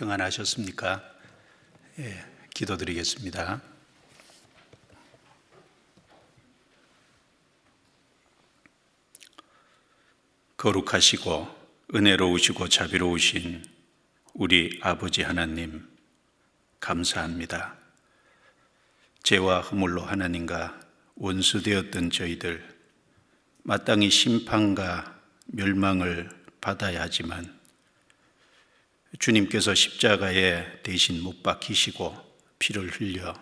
평안하셨습니까? 기도드리겠습니다. 거룩하시고 은혜로우시고 자비로우신 우리 아버지 하나님, 감사합니다. 죄와 허물로 하나님과 원수되었던 저희들, 마땅히 심판과 멸망을 받아야 하지만 주님께서 십자가에 대신 못 박히시고 피를 흘려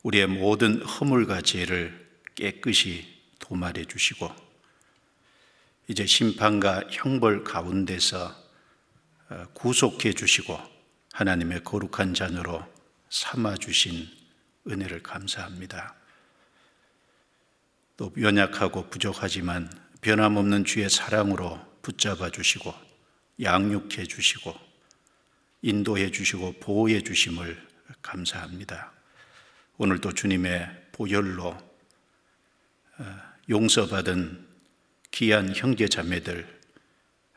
우리의 모든 허물과 죄를 깨끗이 도말해 주시고 이제 심판과 형벌 가운데서 구속해 주시고 하나님의 거룩한 자녀로 삼아 주신 은혜를 감사합니다. 또 연약하고 부족하지만 변함없는 주의 사랑으로 붙잡아 주시고 양육해 주시고 인도해 주시고 보호해 주심을 감사합니다. 오늘도 주님의 보혈로 용서받은 귀한 형제 자매들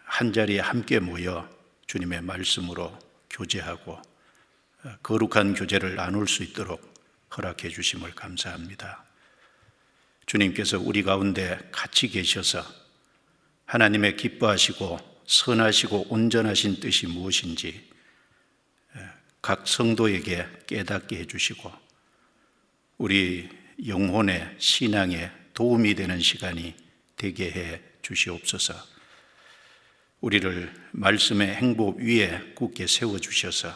한자리에 함께 모여 주님의 말씀으로 교제하고 거룩한 교제를 나눌 수 있도록 허락해 주심을 감사합니다. 주님께서 우리 가운데 같이 계셔서 하나님의 기뻐하시고 선하시고 온전하신 뜻이 무엇인지 각 성도에게 깨닫게 해주시고 우리 영혼의 신앙에 도움이 되는 시간이 되게 해 주시옵소서. 우리를 말씀의 행복 위에 굳게 세워주셔서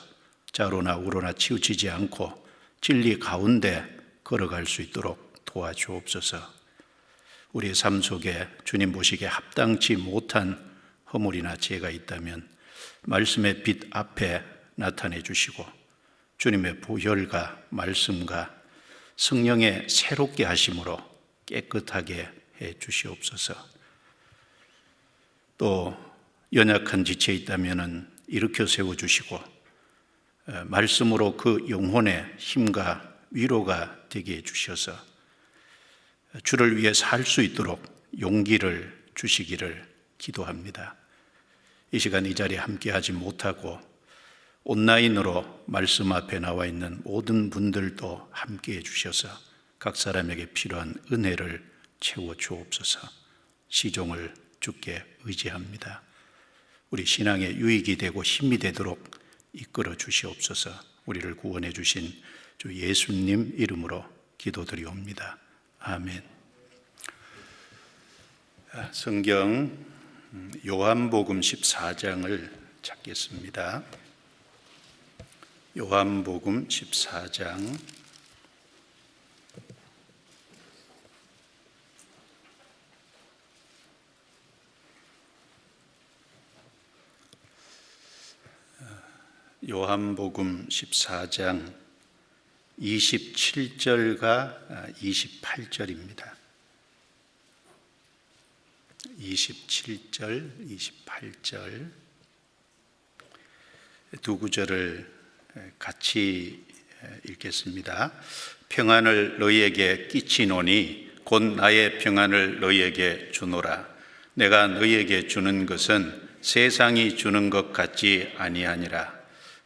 좌로나 우로나 치우치지 않고 진리 가운데 걸어갈 수 있도록 도와주옵소서. 우리의 삶 속에 주님 보시기에 합당치 못한 허물이나 죄가 있다면 말씀의 빛 앞에 나타내 주시고 주님의 보혈과 말씀과 성령의 새롭게 하심으로 깨끗하게 해 주시옵소서. 또 연약한 지체에 있다면 일으켜 세워 주시고 말씀으로 그 영혼의 힘과 위로가 되게 해 주셔서 주를 위해 살 수 있도록 용기를 주시기를 기도합니다. 이 시간 이 자리에 함께하지 못하고 온라인으로 말씀 앞에 나와 있는 모든 분들도 함께해 주셔서 각 사람에게 필요한 은혜를 채워 주옵소서. 시종을 주께 의지합니다. 우리 신앙에 유익이 되고 힘이 되도록 이끌어 주시옵소서. 우리를 구원해 주신 주 예수님 이름으로 기도드리옵니다. 아멘. 성경 요한복음 14장을 찾겠습니다. 요한복음 14장 요한복음 14장 27절과 28절입니다. 27절, 28절 두 구절을 같이 읽겠습니다. 평안을 너희에게 끼치노니 곧 나의 평안을 너희에게 주노라. 내가 너희에게 주는 것은 세상이 주는 것 같지 아니하니라.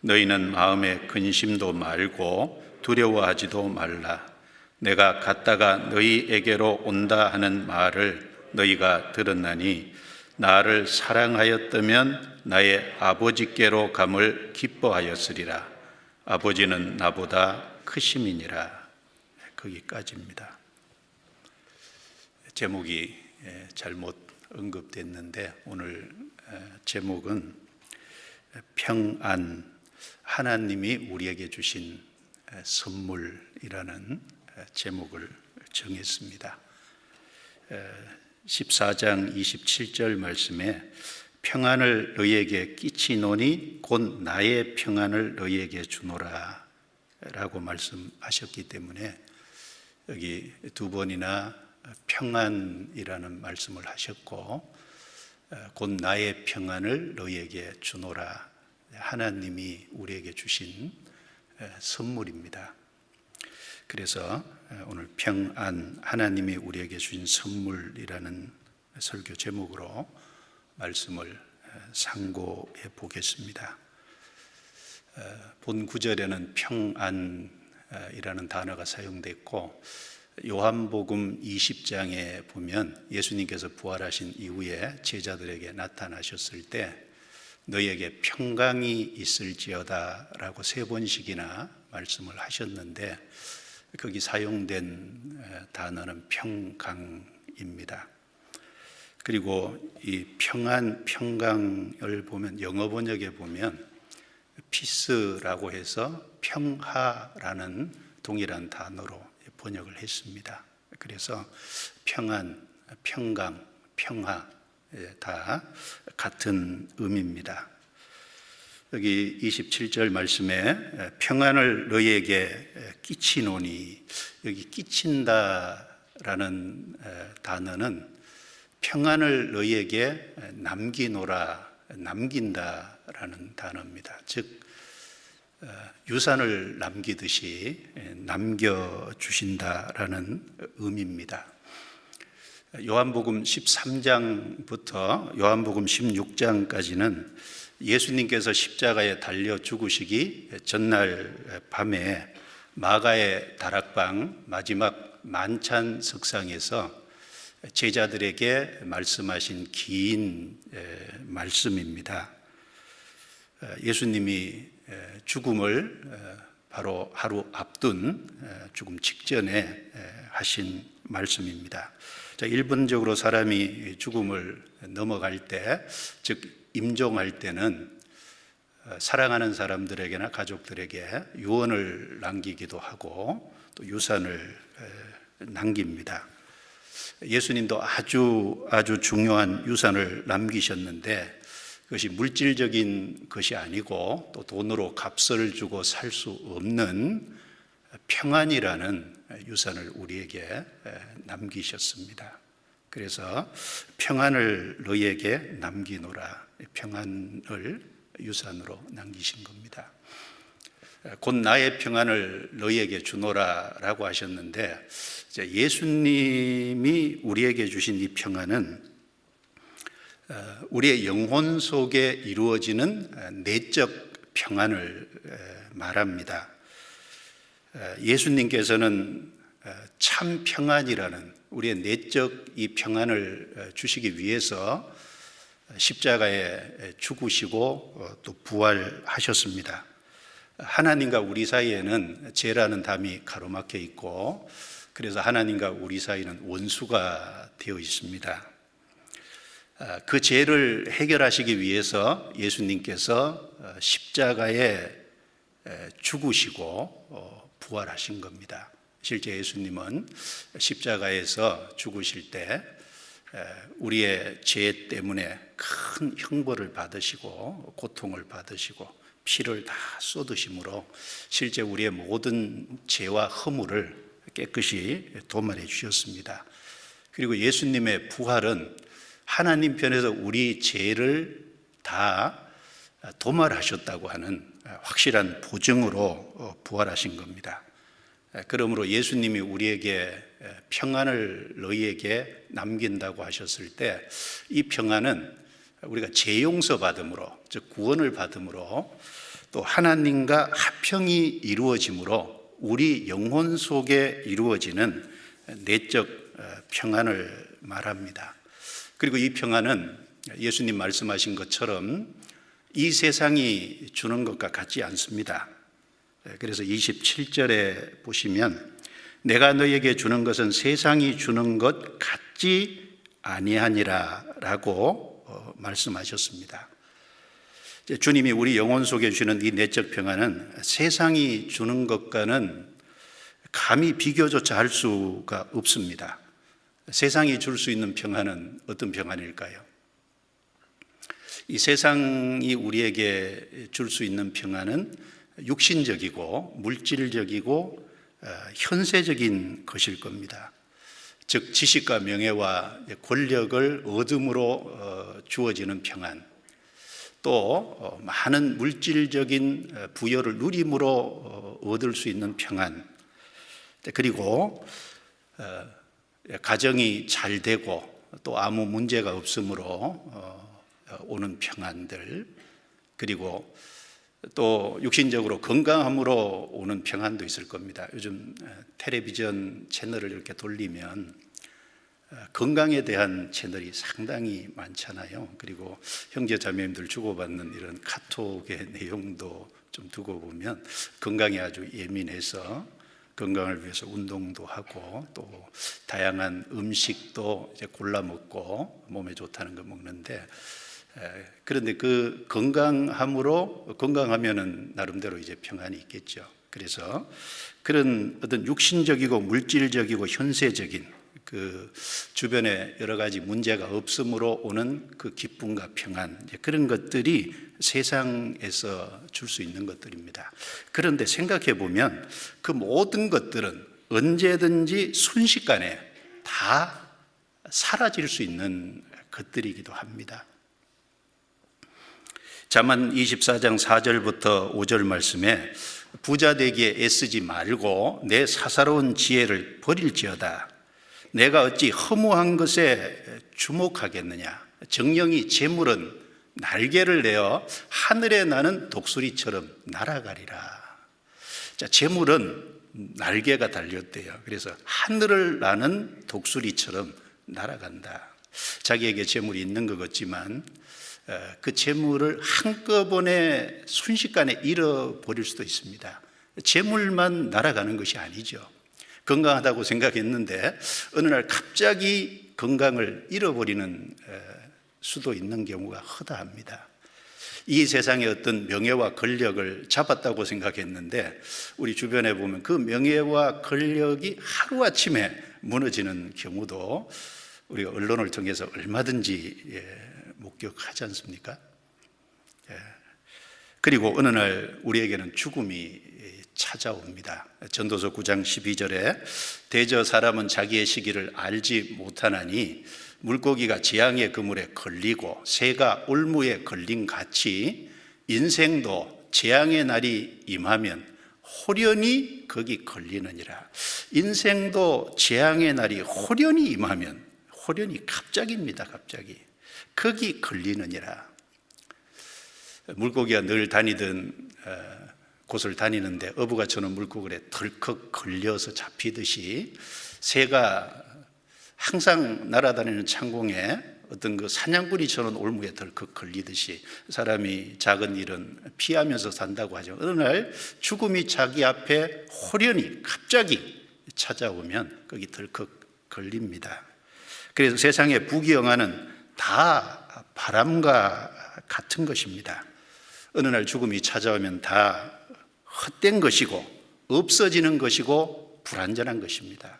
너희는 마음에 근심도 말고 두려워하지도 말라. 내가 갔다가 너희에게로 온다 하는 말을 너희가 들었나니 나를 사랑하였다면 나의 아버지께로 감을 기뻐하였으리라. 아버지는 나보다 크심이니라. 거기까지입니다. 제목이 잘못 언급됐는데 오늘 제목은 평안, 하나님이 우리에게 주신 선물이라는 제목을 정했습니다. 14장 27절 말씀에 평안을 너희에게 끼치노니 곧 나의 평안을 너희에게 주노라 라고 말씀하셨기 때문에 여기 두 번이나 평안이라는 말씀을 하셨고 곧 나의 평안을 너희에게 주노라, 하나님이 우리에게 주신 선물입니다. 그래서 오늘 평안, 하나님이 우리에게 주신 선물이라는 설교 제목으로 말씀을 상고해 보겠습니다. 본 구절에는 평안이라는 단어가 사용됐고, 요한복음 20장에 보면 예수님께서 부활하신 이후에 제자들에게 나타나셨을 때 너희에게 평강이 있을지어다 라고 3번씩이나 말씀을 하셨는데, 거기 사용된 단어는 평강입니다. 그리고 이 평안, 평강을 보면 영어 번역에 보면 피스라고 해서 평화라는 동일한 단어로 번역을 했습니다. 그래서 평안, 평강, 평화 다 같은 의미입니다. 여기 27절 말씀에 평안을 너희에게 끼치노니, 여기 끼친다라는 단어는 평안을 너희에게 남기노라, 남긴다라는 단어입니다. 즉 유산을 남기듯이 남겨주신다라는 의미입니다. 요한복음 13장부터 요한복음 16장까지는 예수님께서 십자가에 달려 죽으시기 전날 밤에 마가의 다락방 마지막 만찬 석상에서 제자들에게 말씀하신 긴 말씀입니다. 예수님이 죽음을 바로 하루 앞둔 죽음 직전에 하신 말씀입니다. 자, 일반적으로 사람이 죽음을 넘어갈 때, 즉 임종할 때는 사랑하는 사람들에게나 가족들에게 유언을 남기기도 하고 또 유산을 남깁니다. 예수님도 아주 중요한 유산을 남기셨는데, 그것이 물질적인 것이 아니고 또 돈으로 값을 주고 살 수 없는 평안이라는 유산을 우리에게 남기셨습니다. 그래서 평안을 너희에게 남기노라, 평안을 유산으로 남기신 겁니다. 곧 나의 평안을 너희에게 주노라 라고 하셨는데, 예수님이 우리에게 주신 이 평안은 우리의 영혼 속에 이루어지는 내적 평안을 말합니다. 예수님께서는 참 평안이라는 우리의 내적 이 평안을 주시기 위해서 십자가에 죽으시고 또 부활하셨습니다. 하나님과 우리 사이에는 죄라는 담이 가로막혀 있고, 그래서 하나님과 우리 사이는 원수가 되어 있습니다. 그 죄를 해결하시기 위해서 예수님께서 십자가에 죽으시고 부활하신 겁니다. 실제 예수님은 십자가에서 죽으실 때 우리의 죄 때문에 큰 형벌을 받으시고 고통을 받으시고 피를 다 쏟으심으로 실제 우리의 모든 죄와 허물을 깨끗이 도말해 주셨습니다. 그리고 예수님의 부활은 하나님 편에서 우리 죄를 다 도말하셨다고 하는 확실한 보증으로 부활하신 겁니다. 그러므로 예수님이 우리에게 평안을 너희에게 남긴다고 하셨을 때, 이 평안은 우리가 죄 용서 받음으로, 즉 구원을 받음으로, 또 하나님과 화평이 이루어짐으로 우리 영혼 속에 이루어지는 내적 평안을 말합니다. 그리고 이 평안은 예수님 말씀하신 것처럼 이 세상이 주는 것과 같지 않습니다. 그래서 27절에 보시면 내가 너희에게 주는 것은 세상이 주는 것 같지 아니하니라 라고 말씀하셨습니다. 주님이 우리 영혼 속에 주시는 이 내적 평안은 세상이 주는 것과는 감히 비교조차 할 수가 없습니다. 세상이 줄 수 있는 평안은 어떤 평안일까요? 이 세상이 우리에게 줄 수 있는 평안은 육신적이고 물질적이고 현세적인 것일 겁니다. 즉 지식과 명예와 권력을 얻음으로 주어지는 평안, 또 많은 물질적인 부여를 누림으로 얻을 수 있는 평안, 그리고 가정이 잘 되고 또 아무 문제가 없으므로 오는 평안들, 그리고 또 육신적으로 건강함으로 오는 평안도 있을 겁니다. 요즘 텔레비전 채널을 이렇게 돌리면 건강에 대한 채널이 상당히 많잖아요. 그리고 형제자매님들 주고받는 이런 카톡의 내용도 좀 두고 보면 건강에 아주 예민해서 건강을 위해서 운동도 하고 또 다양한 음식도 이제 골라 먹고 몸에 좋다는 거 먹는데, 그런데 그 건강하면은 나름대로 이제 평안이 있겠죠. 그래서 그런 어떤 육신적이고 물질적이고 현세적인 그 주변에 여러 가지 문제가 없음으로 오는 그 기쁨과 평안, 그런 것들이 세상에서 줄 수 있는 것들입니다. 그런데 생각해 보면 그 모든 것들은 언제든지 순식간에 다 사라질 수 있는 것들이기도 합니다. 잠언 24장 4절부터 5절 말씀에 부자 되기에 애쓰지 말고 내 사사로운 지혜를 버릴지어다. 내가 어찌 허무한 것에 주목하겠느냐. 정령이 재물은 날개를 내어 하늘에 나는 독수리처럼 날아가리라. 자, 재물은 날개가 달렸대요. 그래서 하늘을 나는 독수리처럼 날아간다. 자기에게 재물이 있는 것 같지만 그 재물을 한꺼번에 순식간에 잃어버릴 수도 있습니다. 재물만 날아가는 것이 아니죠. 건강하다고 생각했는데 어느 날 갑자기 건강을 잃어버리는 수도 있는 경우가 허다합니다. 이 세상의 어떤 명예와 권력을 잡았다고 생각했는데 우리 주변에 보면 그 명예와 권력이 하루아침에 무너지는 경우도 우리가 언론을 통해서 얼마든지 목격하지 않습니까? 그리고 어느 날 우리에게는 죽음이 찾아옵니다. 전도서 9장 12절에 대저 사람은 자기의 시기를 알지 못하나니 물고기가 재앙의 그물에 걸리고 새가 올무에 걸린 같이 인생도 재앙의 날이 임하면 호련히 거기 걸리느니라. 인생도 재앙의 날이 호련히 임하면, 호련히 갑자기입니다. 갑자기 거기 걸리느니라. 물고기가 늘 다니던 곳을 다니는데 어부가 쳐놓은 물고기에 덜컥 걸려서 잡히듯이 새가 항상 날아다니는 창공에 어떤 그 사냥꾼이 쳐놓은 올무에 덜컥 걸리듯이 사람이 작은 일은 피하면서 산다고 하죠. 어느 날 죽음이 자기 앞에 호련히 갑자기 찾아오면 거기 덜컥 걸립니다. 그래서 세상의 부귀영화는 다 바람과 같은 것입니다. 어느 날 죽음이 찾아오면 다 헛된 것이고 없어지는 것이고 불완전한 것입니다.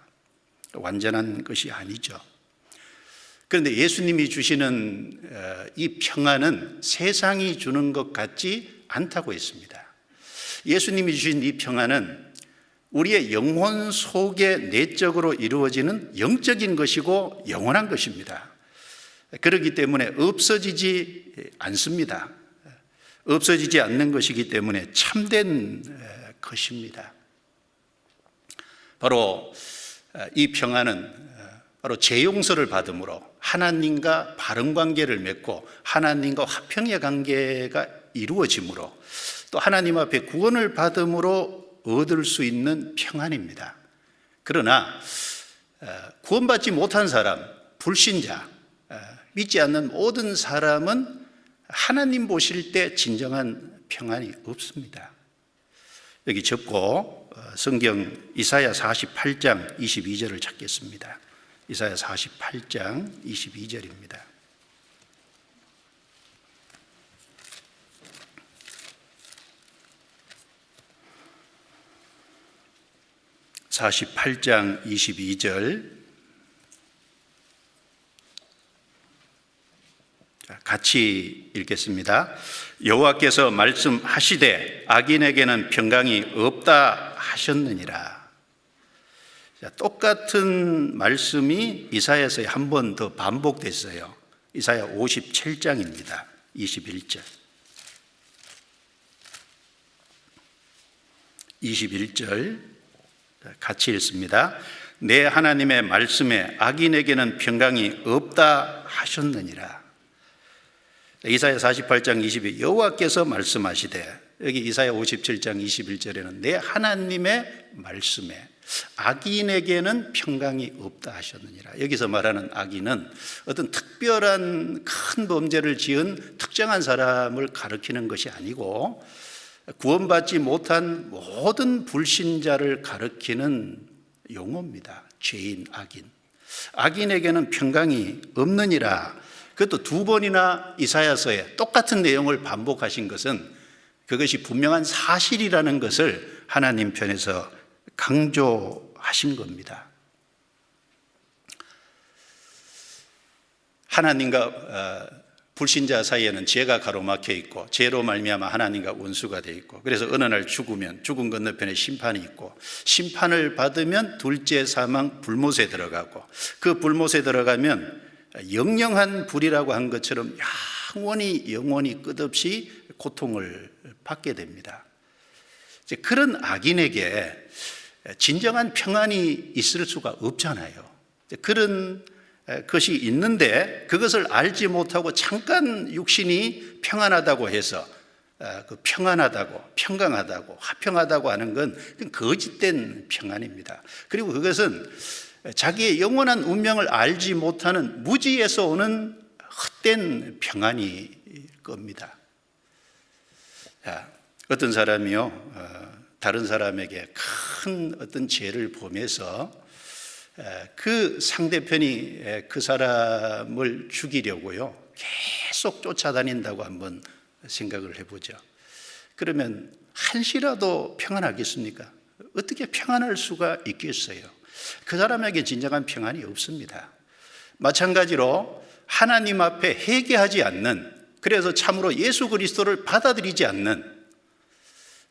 완전한 것이 아니죠. 그런데 예수님이 주시는 이 평안은 세상이 주는 것 같지 않다고 했습니다. 예수님이 주신 이 평안은 우리의 영혼 속에 내적으로 이루어지는 영적인 것이고 영원한 것입니다. 그렇기 때문에 없어지지 않습니다. 없어지지 않는 것이기 때문에 참된 것입니다. 바로 이 평안은 바로 재용서를 받음으로 하나님과 바른 관계를 맺고 하나님과 화평의 관계가 이루어지므로 또 하나님 앞에 구원을 받음으로 얻을 수 있는 평안입니다. 그러나 구원받지 못한 사람, 불신자, 믿지 않는 모든 사람은 하나님 보실 때 진정한 평안이 없습니다. 여기 접고 성경 이사야 48장 22절을 찾겠습니다. 이사야 48장 22절입니다. (48장 22절) 같이 읽겠습니다. 여호와께서 말씀하시되 악인에게는 평강이 없다 하셨느니라. 똑같은 말씀이 이사야서에 한 번 더 반복됐어요. 이사야 57장입니다. 21절. 21절 같이 읽습니다. 내 하나님의 말씀에 악인에게는 평강이 없다 하셨느니라. 이사야 48장 22 여호와께서 말씀하시되 여기 이사야 57장 21절에는 내 하나님의 말씀에 악인에게는 평강이 없다 하셨느니라. 여기서 말하는 악인은 어떤 특별한 큰 범죄를 지은 특정한 사람을 가리키는 것이 아니고 구원받지 못한 모든 불신자를 가리키는 용어입니다. 죄인, 악인. 악인에게는 평강이 없느니라. 그것도 두 번이나 이사야서에 똑같은 내용을 반복하신 것은 그것이 분명한 사실이라는 것을 하나님 편에서 강조하신 겁니다. 하나님과 불신자 사이에는 죄가 가로막혀 있고 죄로 말미암아 하나님과 원수가 되어 있고, 그래서 어느 날 죽으면 죽음 건너편에 심판이 있고, 심판을 받으면 둘째 사망 불못에 들어가고, 그 불못에 들어가면 영영한 불이라고 한 것처럼 영원히 끝없이 고통을 받게 됩니다. 이제 그런 악인에게 진정한 평안이 있을 수가 없잖아요. 그런 것이 있는데 그것을 알지 못하고 잠깐 육신이 평안하다고 해서 그 평안하다고, 평강하다고, 화평하다고 하는 건 거짓된 평안입니다. 그리고 그것은 자기의 영원한 운명을 알지 못하는 무지에서 오는 헛된 평안일 겁니다. 어떤 사람이요, 다른 사람에게 큰 어떤 죄를 범해서 그 상대편이 그 사람을 죽이려고요 계속 쫓아다닌다고 한번 생각을 해보죠. 그러면 한시라도 평안하겠습니까? 어떻게 평안할 수가 있겠어요? 그 사람에게 진정한 평안이 없습니다. 마찬가지로 하나님 앞에 회개하지 않는, 그래서 참으로 예수 그리스도를 받아들이지 않는,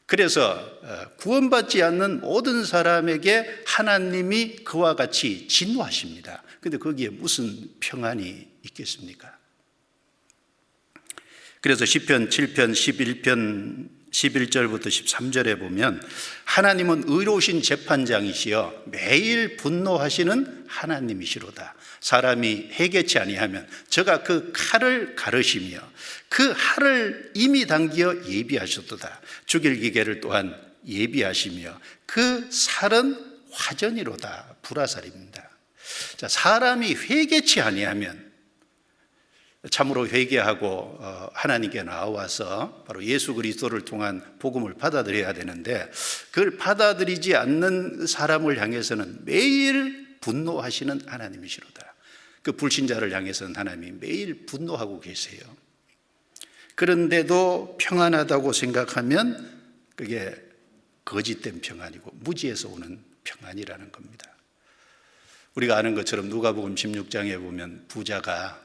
그래서 구원받지 않는 모든 사람에게 하나님이 그와 같이 진노하십니다. 그런데 거기에 무슨 평안이 있겠습니까? 그래서 시편 7편 11절부터 13절에 보면 하나님은 의로우신 재판장이시여 매일 분노하시는 하나님이시로다. 사람이 회개치 아니하면 저가 그 칼을 가르시며 그 칼을 이미 당기어 예비하셨도다. 죽일 기계를 또한 예비하시며 그 살은 화전이로다. 불화살입니다. 자, 사람이 회개치 아니하면, 참으로 회개하고 하나님께 나와서 바로 예수 그리스도를 통한 복음을 받아들여야 되는데, 그걸 받아들이지 않는 사람을 향해서는 매일 분노하시는 하나님이시로다. 그 불신자를 향해서는 하나님이 매일 분노하고 계세요. 그런데도 평안하다고 생각하면 그게 거짓된 평안이고 무지에서 오는 평안이라는 겁니다. 우리가 아는 것처럼 누가복음 16장에 보면 부자가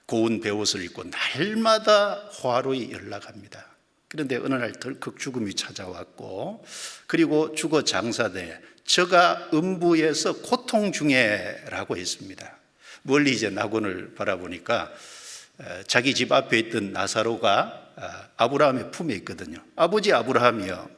고운 베옷을 입고 날마다 화로에 연락합니다. 그런데 어느 날 덜컥 죽음이 찾아왔고, 그리고 죽어 장사돼 저가 음부에서 고통 중에라고 했습니다. 멀리 이제 낙원을 바라보니까 자기 집 앞에 있던 나사로가 아브라함의 품에 있거든요. 아버지 아브라함이여,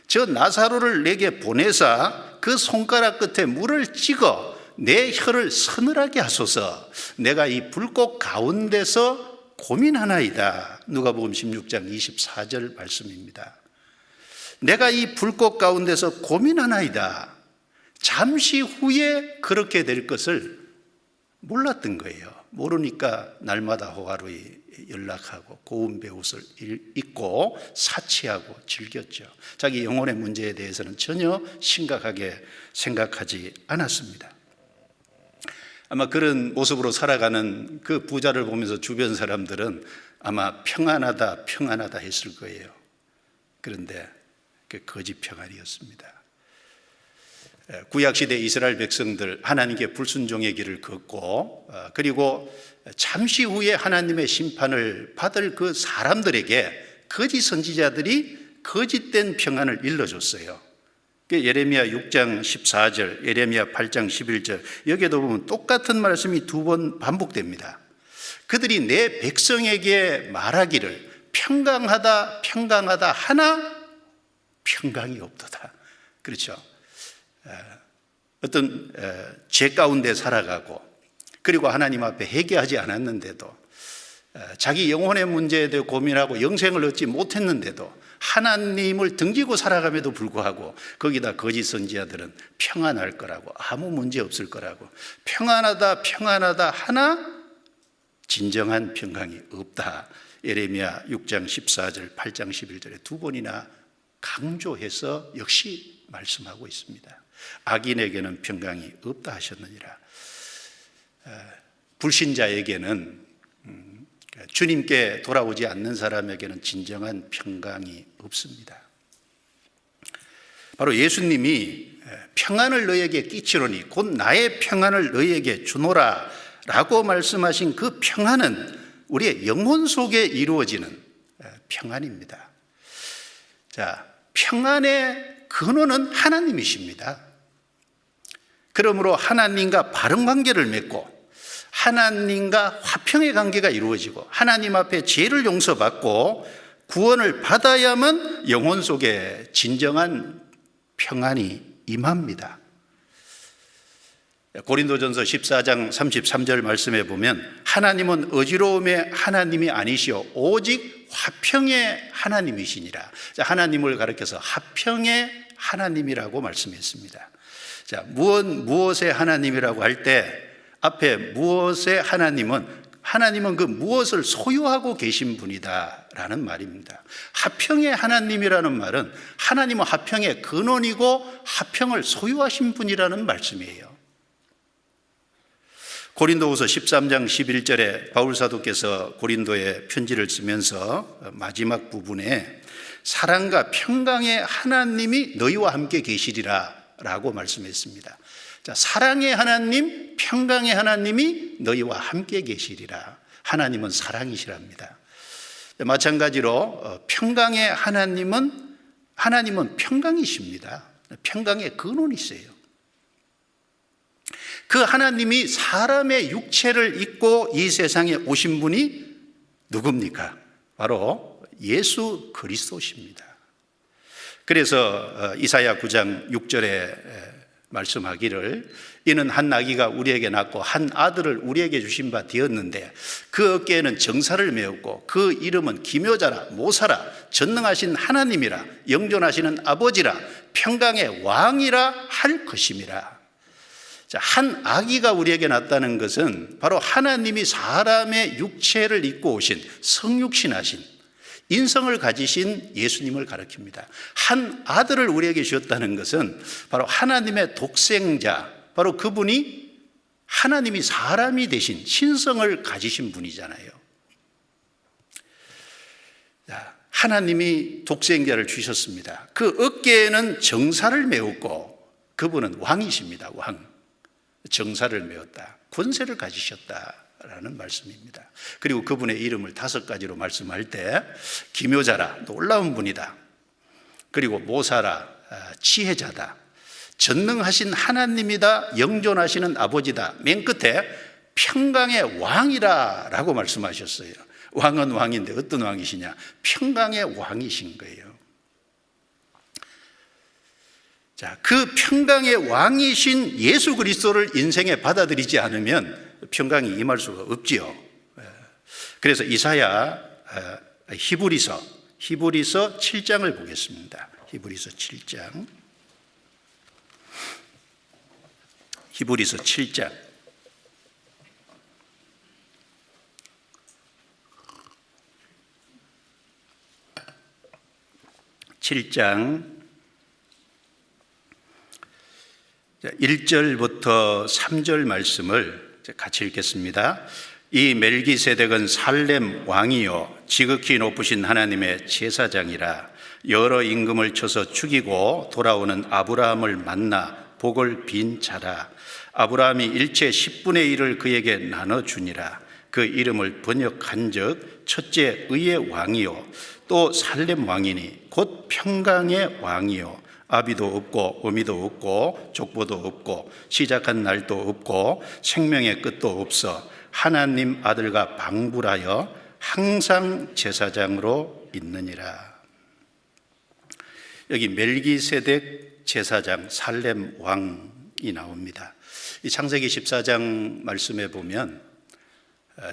저 나사로를 내게 보내사 그 손가락 끝에 물을 찍어 내 혀를 서늘하게 하소서. 내가 이 불꽃 가운데서 고민하나이다. 누가복음 16장 24절 말씀입니다. 내가 이 불꽃 가운데서 고민하나이다. 잠시 후에 그렇게 될 것을 몰랐던 거예요. 모르니까 날마다 호화로이 연락하고 고운 베옷을 입고 사치하고 즐겼죠. 자기 영혼의 문제에 대해서는 전혀 심각하게 생각하지 않았습니다. 아마 그런 모습으로 살아가는 그 부자를 보면서 주변 사람들은 아마 평안하다 했을 거예요. 그런데 그 거짓 평안이었습니다. 구약시대 이스라엘 백성들, 하나님께 불순종의 길을 걷고 그리고 잠시 후에 하나님의 심판을 받을 그 사람들에게 거짓 선지자들이 거짓된 평안을 일러줬어요. 예레미야 6장 14절, 예레미야 8장 11절, 여기에도 보면 똑같은 말씀이 두 번 반복됩니다. 그들이 내 백성에게 말하기를 평강하다 하나 평강이 없도다. 그렇죠. 어떤 죄 가운데 살아가고, 그리고 하나님 앞에 회개하지 않았는데도 자기 영혼의 문제에 대해 고민하고 영생을 얻지 못했는데도 하나님을 등지고 살아감에도 불구하고 거기다 거짓 선지자들은 평안할 거라고, 아무 문제 없을 거라고, 평안하다 평안하다 하나 진정한 평강이 없다. 예레미야 6장 14절 8장 11절에 두 번이나 강조해서 역시 말씀하고 있습니다. 악인에게는 평강이 없다 하셨느니라. 불신자에게는, 주님께 돌아오지 않는 사람에게는 진정한 평강이 없습니다. 바로 예수님이 평안을 너에게 끼치노니 곧 나의 평안을 너에게 주노라 라고 말씀하신 그 평안은 우리의 영혼 속에 이루어지는 평안입니다. 자, 평안의 근원은 하나님이십니다. 그러므로 하나님과 바른 관계를 맺고 하나님과 화평의 관계가 이루어지고 하나님 앞에 죄를 용서받고 구원을 받아야만 영혼 속에 진정한 평안이 임합니다. 고린도전서 14장 33절 말씀에 보면 하나님은 어지러움의 하나님이 아니시오 오직 화평의 하나님이시니라. 하나님을 가리켜서 화평의 하나님이라고 말씀했습니다. 자, 무엇의 하나님이라고 할 때 앞에 무엇의 하나님은 그 무엇을 소유하고 계신 분이다라는 말입니다. 화평의 하나님이라는 말은 하나님은 화평의 근원이고 화평을 소유하신 분이라는 말씀이에요. 고린도후서 13장 11절에 바울 사도께서 고린도에 편지를 쓰면서 마지막 부분에 사랑과 평강의 하나님이 너희와 함께 계시리라 라고 말씀했습니다. 자, 사랑의 하나님, 평강의 하나님이 너희와 함께 계시리라. 하나님은 사랑이시랍니다. 마찬가지로 평강의 하나님은 평강이십니다. 평강의 근원이세요. 그 하나님이 사람의 육체를 입고 이 세상에 오신 분이 누굽니까? 바로 예수 그리스도십니다. 그래서 이사야 9장 6절에 말씀하기를 이는 한 아기가 우리에게 낳고 한 아들을 우리에게 주신 바 되었는데 그 어깨에는 정사를 메었고 그 이름은 기묘자라 모사라 전능하신 하나님이라 영존하시는 아버지라 평강의 왕이라 할 것임이라. 자, 한 아기가 우리에게 낳았다는 것은 바로 하나님이 사람의 육체를 입고 오신 성육신하신 인성을 가지신 예수님을 가리킵니다. 한 아들을 우리에게 주셨다는 것은 바로 하나님의 독생자, 바로 그분이 하나님이 사람이 되신 신성을 가지신 분이잖아요. 하나님이 독생자를 주셨습니다. 그 어깨에는 정사를 메었고 그분은 왕이십니다. 왕. 정사를 메었다. 권세를 가지셨다라는 말씀입니다. 그리고 그분의 이름을 5가지로 말씀할 때 기묘자라 놀라운 분이다. 그리고 모사라 지혜자다. 전능하신 하나님이다. 영존하시는 아버지다. 맨 끝에 평강의 왕이라 라고 말씀하셨어요. 왕은 왕인데 어떤 왕이시냐? 평강의 왕이신 거예요. 자, 그 평강의 왕이신 예수 그리스도를 인생에 받아들이지 않으면 평강이 임할 수가 없지요. 그래서 이사야 히브리서 7장을 보겠습니다. 히브리서 7장. 히브리서 7장. 7장 1절부터 3절 말씀을 같이 읽겠습니다. 이 멜기세덱은 살렘 왕이요 지극히 높으신 하나님의 제사장이라. 여러 임금을 쳐서 죽이고 돌아오는 아브라함을 만나 복을 빈 자라. 아브라함이 일체 10분의 1을 그에게 나눠주니라. 그 이름을 번역한즉 첫째 의의 왕이요 또 살렘 왕이니 곧 평강의 왕이요 아비도 없고 어미도 없고 족보도 없고 시작한 날도 없고 생명의 끝도 없어 하나님 아들과 방불하여 항상 제사장으로 있느니라. 여기 멜기세덱 제사장 살렘 왕이 나옵니다. 이 창세기 14장 말씀에 보면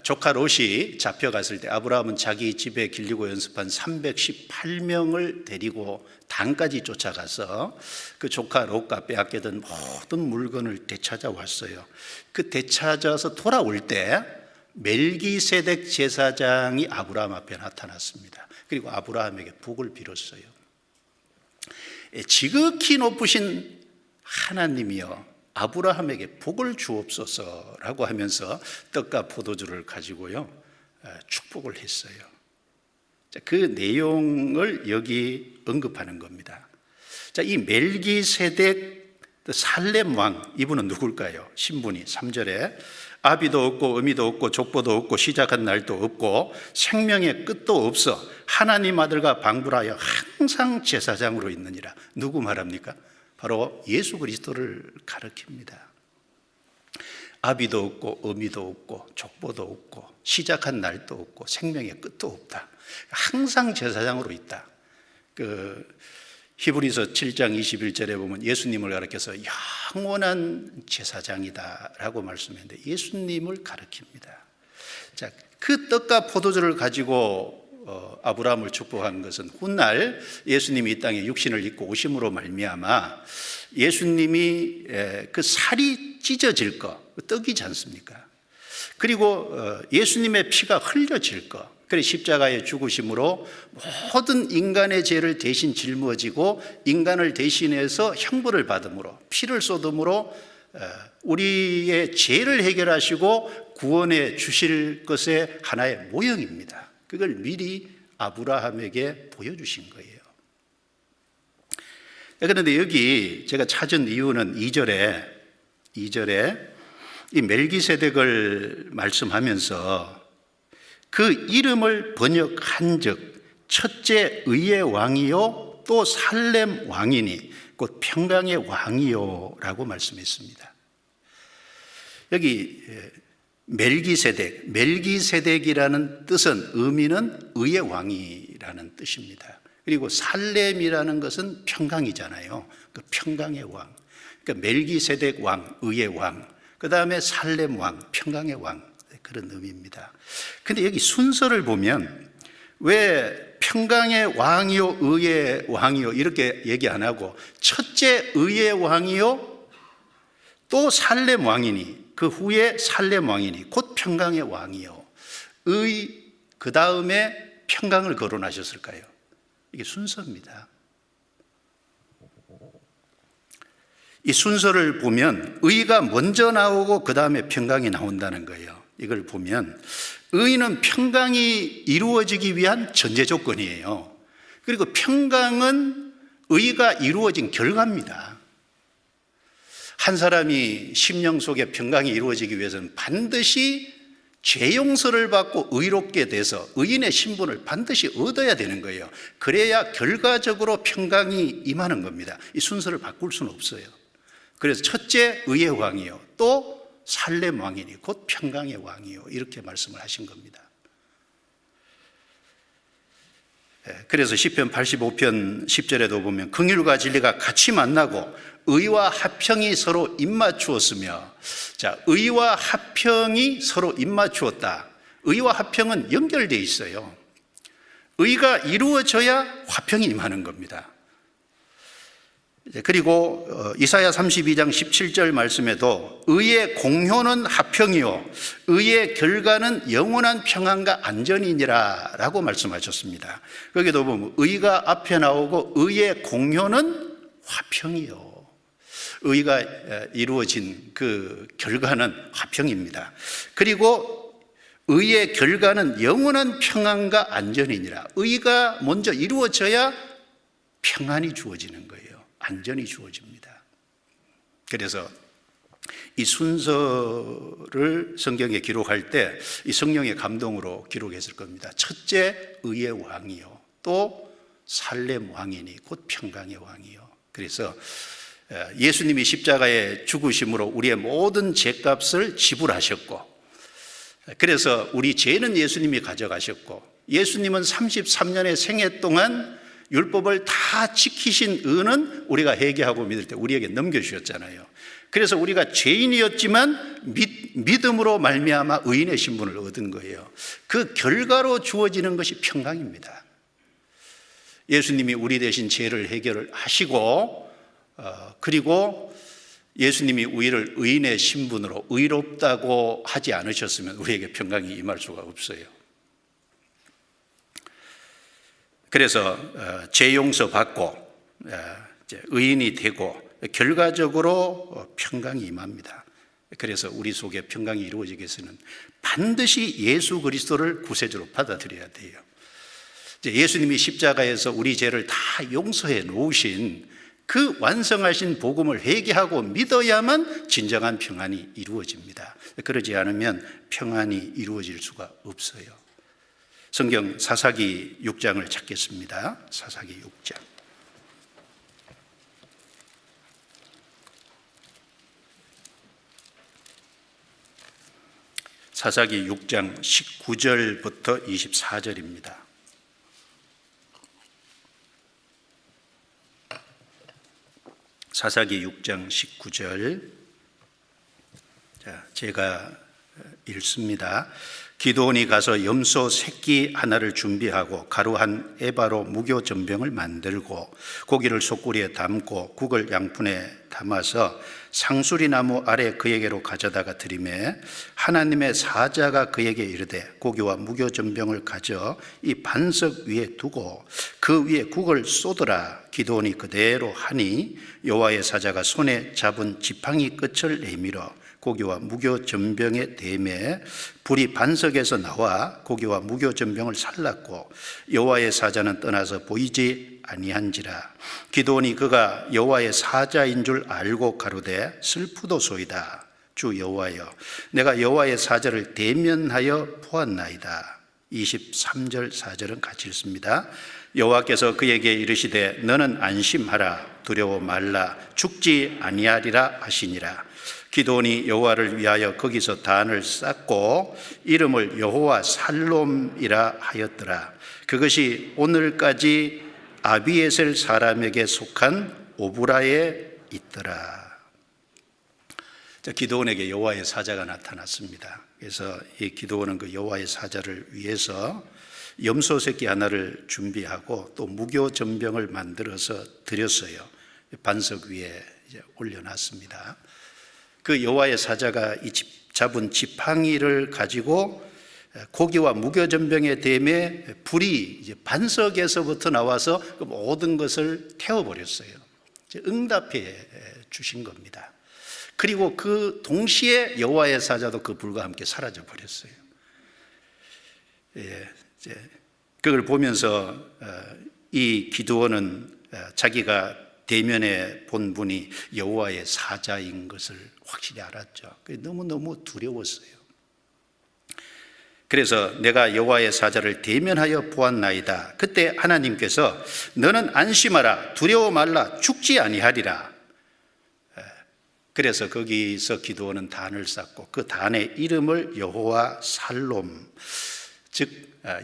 조카 롯이 잡혀갔을 때 아브라함은 자기 집에 길리고 연습한 318명을 데리고 단까지 쫓아가서 그 조카 롯과 빼앗기던 모든 물건을 되찾아왔어요. 그 되찾아서 돌아올 때 멜기세덱 제사장이 아브라함 앞에 나타났습니다. 그리고 아브라함에게 복을 빌었어요. 지극히 높으신 하나님이여 아브라함에게 복을 주옵소서라고 하면서 떡과 포도주를 가지고요 축복을 했어요. 그 내용을 여기 언급하는 겁니다. 자, 이 멜기세덱 살렘 왕, 이분은 누굴까요? 신분이 3절에 아비도 없고 어미도 없고 족보도 없고 시작한 날도 없고 생명의 끝도 없어 하나님 아들과 방불하여 항상 제사장으로 있느니라. 누구 말합니까? 바로 예수 그리스도를 가리킵니다. 아비도 없고 어미도 없고 족보도 없고 시작한 날도 없고 생명의 끝도 없다. 항상 제사장으로 있다. 히브리서 7장 21절에 보면 예수님을 가리켜서 영원한 제사장이다 라고 말씀했는데 예수님을 가리킵니다. 자, 그 떡과 포도주를 가지고 아브라함을 축복한 것은 훗날 예수님이 이 땅에 육신을 입고 오심으로 말미암아 예수님이 그 살이 찢어질 것, 떡이지 않습니까? 그리고 예수님의 피가 흘려질 것, 그래 십자가의 죽으심으로 모든 인간의 죄를 대신 짊어지고 인간을 대신해서 형벌을 받음으로 피를 쏟음으로 우리의 죄를 해결하시고 구원해 주실 것의 하나의 모형입니다. 그걸 미리 아브라함에게 보여주신 거예요. 그런데 여기 제가 찾은 이유는 2절에 이 멜기세덱을 말씀하면서 그 이름을 번역한 즉 첫째 의의 왕이요 또 살렘 왕이니 곧 평강의 왕이요 라고 말씀했습니다. 여기 멜기세덱이라는 뜻은 의미는 의의 왕이라는 뜻입니다. 그리고 살렘이라는 것은 평강이잖아요. 그 평강의 왕. 그러니까 멜기세덱 왕, 의의 왕. 그 다음에 살렘 왕, 평강의 왕. 그런 의미입니다. 근데 여기 순서를 보면 왜 평강의 왕이요, 의의 왕이요 이렇게 얘기 안 하고 첫째 의의 왕이요, 또 살렘 왕이니 그 후에 살렘 왕이니 곧 평강의 왕이요. 그 다음에 평강을 거론하셨을까요? 이게 순서입니다. 이 순서를 보면 의가 먼저 나오고 그 다음에 평강이 나온다는 거예요. 이걸 보면 의는 평강이 이루어지기 위한 전제 조건이에요. 그리고 평강은 의가 이루어진 결과입니다. 한 사람이 심령 속에 평강이 이루어지기 위해서는 반드시 죄 용서를 받고 의롭게 돼서 의인의 신분을 반드시 얻어야 되는 거예요. 그래야 결과적으로 평강이 임하는 겁니다. 이 순서를 바꿀 수는 없어요. 그래서 첫째 의의 왕이요, 또 살렘 왕이니 곧 평강의 왕이요 이렇게 말씀을 하신 겁니다. 그래서 시편 85편 10절에도 보면 긍휼과 진리가 같이 만나고 의와 합평이 서로 입맞추었으며, 자, 의와 합평이 서로 입맞추었다. 의와 합평은 연결되어 있어요. 의가 이루어져야 화평이 임하는 겁니다. 그리고 이사야 32장 17절 말씀에도 의의 공효는 합평이요 의의 결과는 영원한 평안과 안전이니라 라고 말씀하셨습니다. 거기도 보면 의가 앞에 나오고 의의 공효는 화평이요, 의가 이루어진 그 결과는 화평입니다. 그리고 의의 결과는 영원한 평안과 안전이니라. 의가 먼저 이루어져야 평안이 주어지는 거예요. 안전이 주어집니다. 그래서 이 순서를 성경에 기록할 때 이 성령의 감동으로 기록했을 겁니다. 첫째 의의 왕이요, 또 살렘 왕이니 곧 평강의 왕이요. 그래서 예수님이 십자가에 죽으심으로 우리의 모든 죄값을 지불하셨고, 그래서 우리 죄는 예수님이 가져가셨고, 예수님은 33년의 생애 동안 율법을 다 지키신 은은 우리가 회개하고 믿을 때 우리에게 넘겨주셨잖아요. 그래서 우리가 죄인이었지만 믿음으로 말미암아 의인의 신분을 얻은 거예요. 그 결과로 주어지는 것이 평강입니다. 예수님이 우리 대신 죄를 해결을 하시고 그리고 예수님이 우리를 의인의 신분으로 의롭다고 하지 않으셨으면 우리에게 평강이 임할 수가 없어요. 그래서 죄 용서 받고 의인이 되고 결과적으로 평강이 임합니다. 그래서 우리 속에 평강이 이루어지기 위해서는 반드시 예수 그리스도를 구세주로 받아들여야 돼요. 예수님이 십자가에서 우리 죄를 다 용서해 놓으신 그 완성하신 복음을 회개하고 믿어야만 진정한 평안이 이루어집니다. 그러지 않으면 평안이 이루어질 수가 없어요. 성경 사사기 6장을 찾겠습니다. 사사기 6장. 사사기 6장 19절부터 24절입니다. 사사기 6장 19절. 제가 읽습니다. 기드온이 가서 염소 새끼 하나를 준비하고 가루 한 에바로 무교 전병을 만들고 고기를 솥구리에 담고 국을 양푼에 담아서 상수리 나무 아래 그에게로 가져다가 드리매 하나님의 사자가 그에게 이르되 고기와 무교 전병을 가져 이 반석 위에 두고 그 위에 국을 쏟으라. 기드온이 그대로 하니 여호와의 사자가 손에 잡은 지팡이 끝을 내밀어 고기와 무교 전병에 대매 불이 반석에서 나와 고기와 무교 전병을 살랐고 여호와의 사자는 떠나서 보이지 아니한지라. 기드온이 그가 여호와의 사자인 줄 알고 가로되 슬프도소이다. 주 여호와여, 내가 여호와의 사자를 대면하여 보았나이다. 23절 4절은 같이 읽습니다. 여호와께서 그에게 이르시되 너는 안심하라. 두려워 말라. 죽지 아니하리라 하시니라. 기드온이 여호와를 위하여 거기서 단을 쌓고 이름을 여호와 살롬이라 하였더라. 그것이 오늘까지 아비에셀 사람에게 속한 오브라에 있더라. 기드온에게 여호와의 사자가 나타났습니다. 그래서 이 기드온은 그 여호와의 사자를 위해서 염소 새끼 하나를 준비하고 또 무교 전병을 만들어서 드렸어요. 반석 위에 이제 올려놨습니다. 그 여호와의 사자가 이 잡은 지팡이를 가지고 고기와 무교 전병에 대매 불이 이제 반석에서부터 나와서 그 모든 것을 태워버렸어요. 응답해 주신 겁니다. 그리고 그 동시에 여호와의 사자도 그 불과 함께 사라져 버렸어요. 그걸 보면서 이 기드온은 자기가 대면에 본 분이 여호와의 사자인 것을 확실히 알았죠. 너무너무 두려웠어요. 그래서 내가 여호와의 사자를 대면하여 보았나이다. 그때 하나님께서 너는 안심하라. 두려워 말라. 죽지 아니하리라. 그래서 거기서 기드온은 단을 쌓고 그 단의 이름을 여호와 살롬, 즉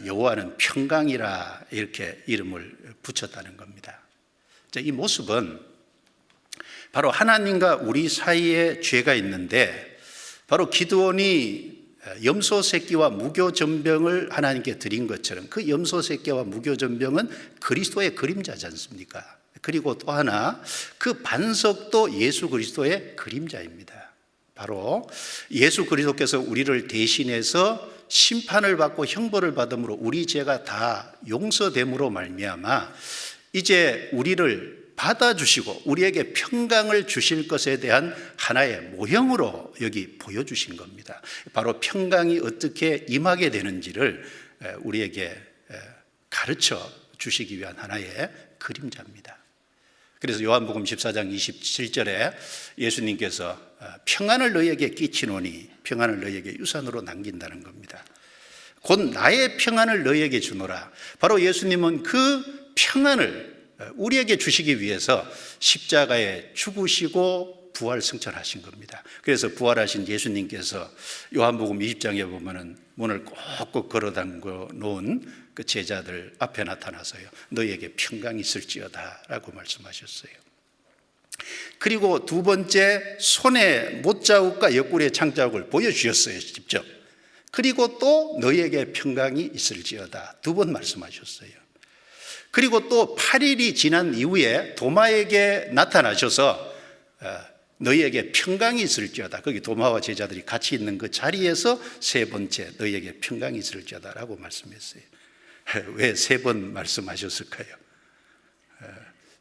여호와는 평강이라 이렇게 이름을 붙였다는 겁니다. 이 모습은 바로 하나님과 우리 사이에 죄가 있는데 바로 기드온이 염소 새끼와 무교 전병을 하나님께 드린 것처럼 그 염소 새끼와 무교 전병은 그리스도의 그림자지 않습니까? 그리고 또 하나 그 반석도 예수 그리스도의 그림자입니다. 바로 예수 그리스도께서 우리를 대신해서 심판을 받고 형벌을 받음으로 우리 죄가 다 용서됨으로 말미암아 이제 우리를 받아주시고 우리에게 평강을 주실 것에 대한 하나의 모형으로 여기 보여주신 겁니다. 바로 평강이 어떻게 임하게 되는지를 우리에게 가르쳐 주시기 위한 하나의 그림자입니다. 그래서 요한복음 14장 27절에 예수님께서 평안을 너희에게 끼치노니 평안을 너희에게 유산으로 남긴다는 겁니다. 곧 나의 평안을 너희에게 주노라. 바로 예수님은 그 평안을 우리에게 주시기 위해서 십자가에 죽으시고 부활 승천하신 겁니다. 그래서 부활하신 예수님께서 요한복음 20장에 보면은 문을 꼭꼭 걸어담고 놓은 그 제자들 앞에 나타나서요, 너희에게 평강이 있을지어다 라고 말씀하셨어요. 그리고 두 번째, 손에 못자국과 옆구리의 창자국을 보여주셨어요, 직접. 그리고 또 너희에게 평강이 있을지어다 두 번 말씀하셨어요. 그리고 또 8일이 지난 이후에 도마에게 나타나셔서 너희에게 평강이 있을지어다, 거기 도마와 제자들이 같이 있는 그 자리에서 세 번째, 너희에게 평강이 있을지어다 라고 말씀했어요. 왜 세 번 말씀하셨을까요?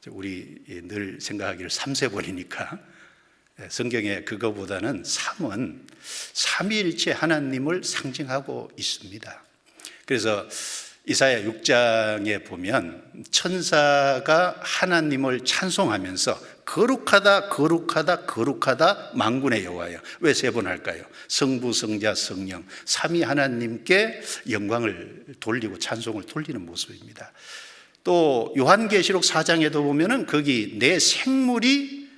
우리 늘 생각하기를 3세번이니까 성경에 그거보다는 3은 삼위일체 하나님을 상징하고 있습니다. 그래서 이사야 6장에 보면 천사가 하나님을 찬송하면서 거룩하다 거룩하다 거룩하다 만군의 여호와여. 왜 세 번 할까요? 성부 성자 성령 삼위 하나님께 영광을 돌리고 찬송을 돌리는 모습입니다. 또 요한계시록 4장에도 보면은 거기 내 생물이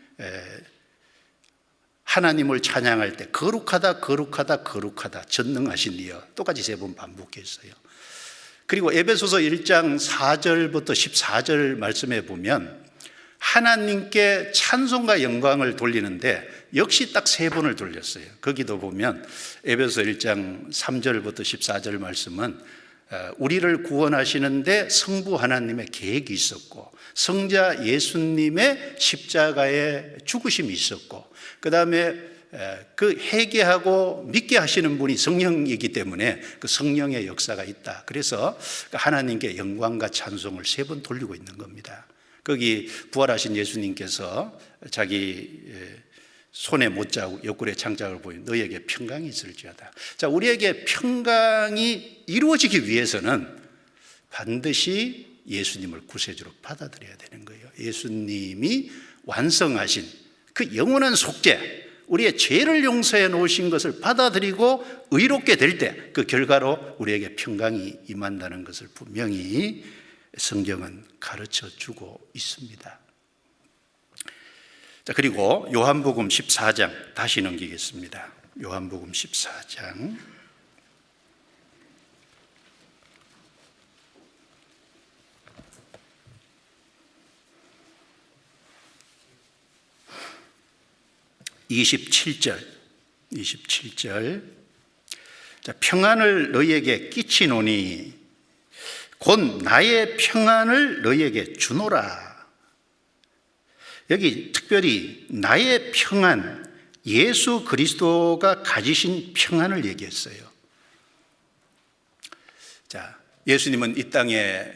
하나님을 찬양할 때 거룩하다 거룩하다 거룩하다 전능하신 이여 똑같이 세 번 반복했어요. 그리고 에베소서 1장 4절부터 14절 말씀에 보면 하나님께 찬송과 영광을 돌리는데 역시 딱 세 번을 돌렸어요. 거기도 보면 에베소서 1장 3절부터 14절 말씀은 우리를 구원하시는데 성부 하나님의 계획이 있었고 성자 예수님의 십자가의 죽으심이 있었고 그 다음에 그 회개하고 믿게 하시는 분이 성령이기 때문에 그 성령의 역사가 있다. 그래서 하나님께 영광과 찬송을 세 번 돌리고 있는 겁니다. 거기 부활하신 예수님께서 자기 손에 못자국 옆구리에 창자국을 보인 너희에게 평강이 있을지어다. 자, 우리에게 평강이 이루어지기 위해서는 반드시 예수님을 구세주로 받아들여야 되는 거예요. 예수님이 완성하신 그 영원한 속죄, 우리의 죄를 용서해 놓으신 것을 받아들이고 의롭게 될 때 그 결과로 우리에게 평강이 임한다는 것을 분명히 성경은 가르쳐 주고 있습니다. 자, 그리고 요한복음 14장 다시 넘기겠습니다. 요한복음 14장 27절. 자, 평안을 너희에게 끼치노니 곧 나의 평안을 너희에게 주노라. 여기 특별히 나의 평안, 예수 그리스도가 가지신 평안을 얘기했어요. 자, 예수님은 이 땅에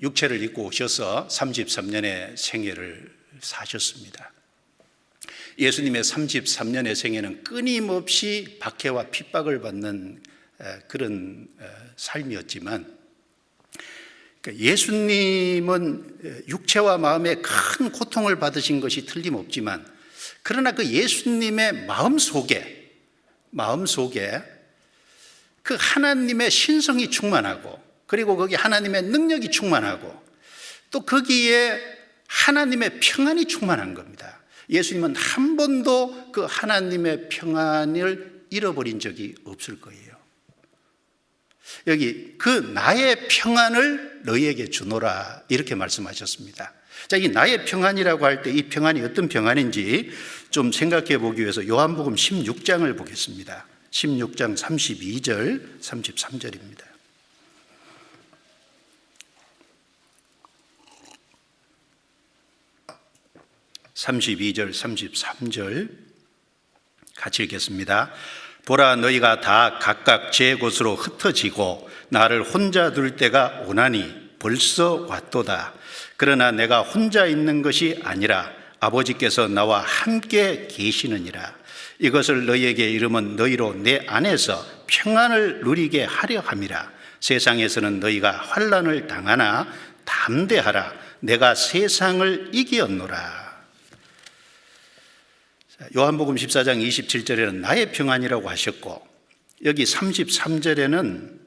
육체를 입고 오셔서 33년의 생애를 사셨습니다. 예수님의 33년의 생애는 끊임없이 박해와 핍박을 받는 그런 삶이었지만 예수님은 육체와 마음에 큰 고통을 받으신 것이 틀림없지만 그러나 그 예수님의 마음속에 그 하나님의 신성이 충만하고 그리고 거기 하나님의 능력이 충만하고 또 거기에 하나님의 평안이 충만한 겁니다. 예수님은 한 번도 그 하나님의 평안을 잃어버린 적이 없을 거예요. 여기 그 나의 평안을 너희에게 주노라 이렇게 말씀하셨습니다. 자, 이 나의 평안이라고 할 때 이 평안이 어떤 평안인지 좀 생각해 보기 위해서 요한복음 16장을 보겠습니다. 16장 32절 33절입니다. (32절) (33절) 같이 읽겠습니다. 보라, 너희가 다 각각 제 곳으로 흩어지고 나를 혼자 둘 때가 오나니 벌써 왔도다. 그러나 내가 혼자 있는 것이 아니라 아버지께서 나와 함께 계시느니라. 이것을 너희에게 이름은 너희로 내 안에서 평안을 누리게 하려 함이라. 세상에서는 너희가 환난을 당하나 담대하라. 내가 세상을 이기었노라. 요한복음 14장 27절에는 나의 평안이라고 하셨고 여기 33절에는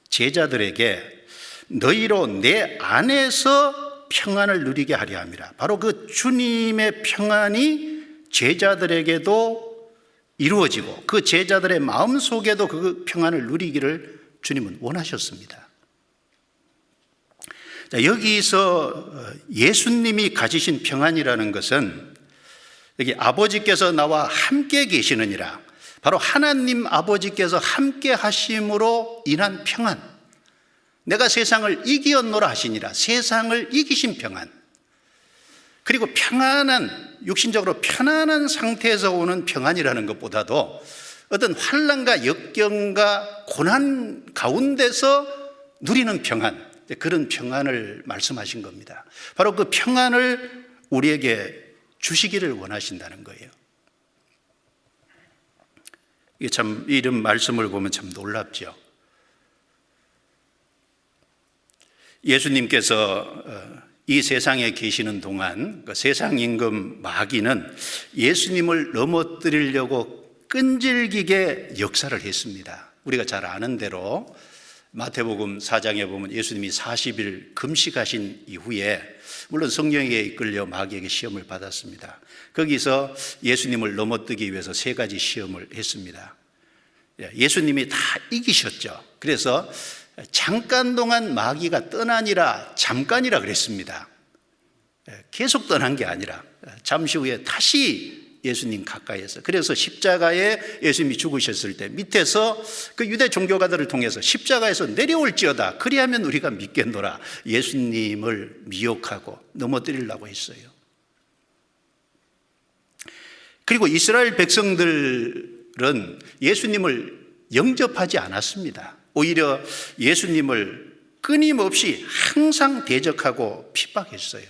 제자들에게 너희로 내 안에서 평안을 누리게 하려 함이라. 바로 그 주님의 평안이 제자들에게도 이루어지고 그 제자들의 마음속에도 그 평안을 누리기를 주님은 원하셨습니다. 자, 여기서 예수님이 가지신 평안이라는 것은 여기 아버지께서 나와 함께 계시느니라, 바로 하나님 아버지께서 함께 하심으로 인한 평안, 내가 세상을 이기었노라 하시니라, 세상을 이기신 평안, 그리고 평안한, 육신적으로 편안한 상태에서 오는 평안이라는 것보다도 어떤 환난과 역경과 고난 가운데서 누리는 평안, 그런 평안을 말씀하신 겁니다. 바로 그 평안을 우리에게 주시기를 원하신다는 거예요. 이게 참, 이런 말씀을 보면 참 놀랍죠. 예수님께서 이 세상에 계시는 동안 그 세상 임금 마귀는 예수님을 넘어뜨리려고 끈질기게 역사를 했습니다. 우리가 잘 아는 대로 마태복음 4장에 보면 예수님이 40일 금식하신 이후에 물론 성령에게 이끌려 마귀에게 시험을 받았습니다. 거기서 예수님을 넘어뜨리기 위해서 3가지 시험을 했습니다. 예수님이 다 이기셨죠. 그래서 잠깐 동안 마귀가 떠나니라, 잠깐이라 그랬습니다. 계속 떠난 게 아니라 잠시 후에 다시 예수님 가까이에서, 그래서 십자가에 예수님이 죽으셨을 때 밑에서 그 유대 종교가들을 통해서 십자가에서 내려올지어다, 그리하면 우리가 믿겠노라, 예수님을 미혹하고 넘어뜨리려고 했어요. 그리고 이스라엘 백성들은 예수님을 영접하지 않았습니다. 오히려 예수님을 끊임없이 항상 대적하고 핍박했어요.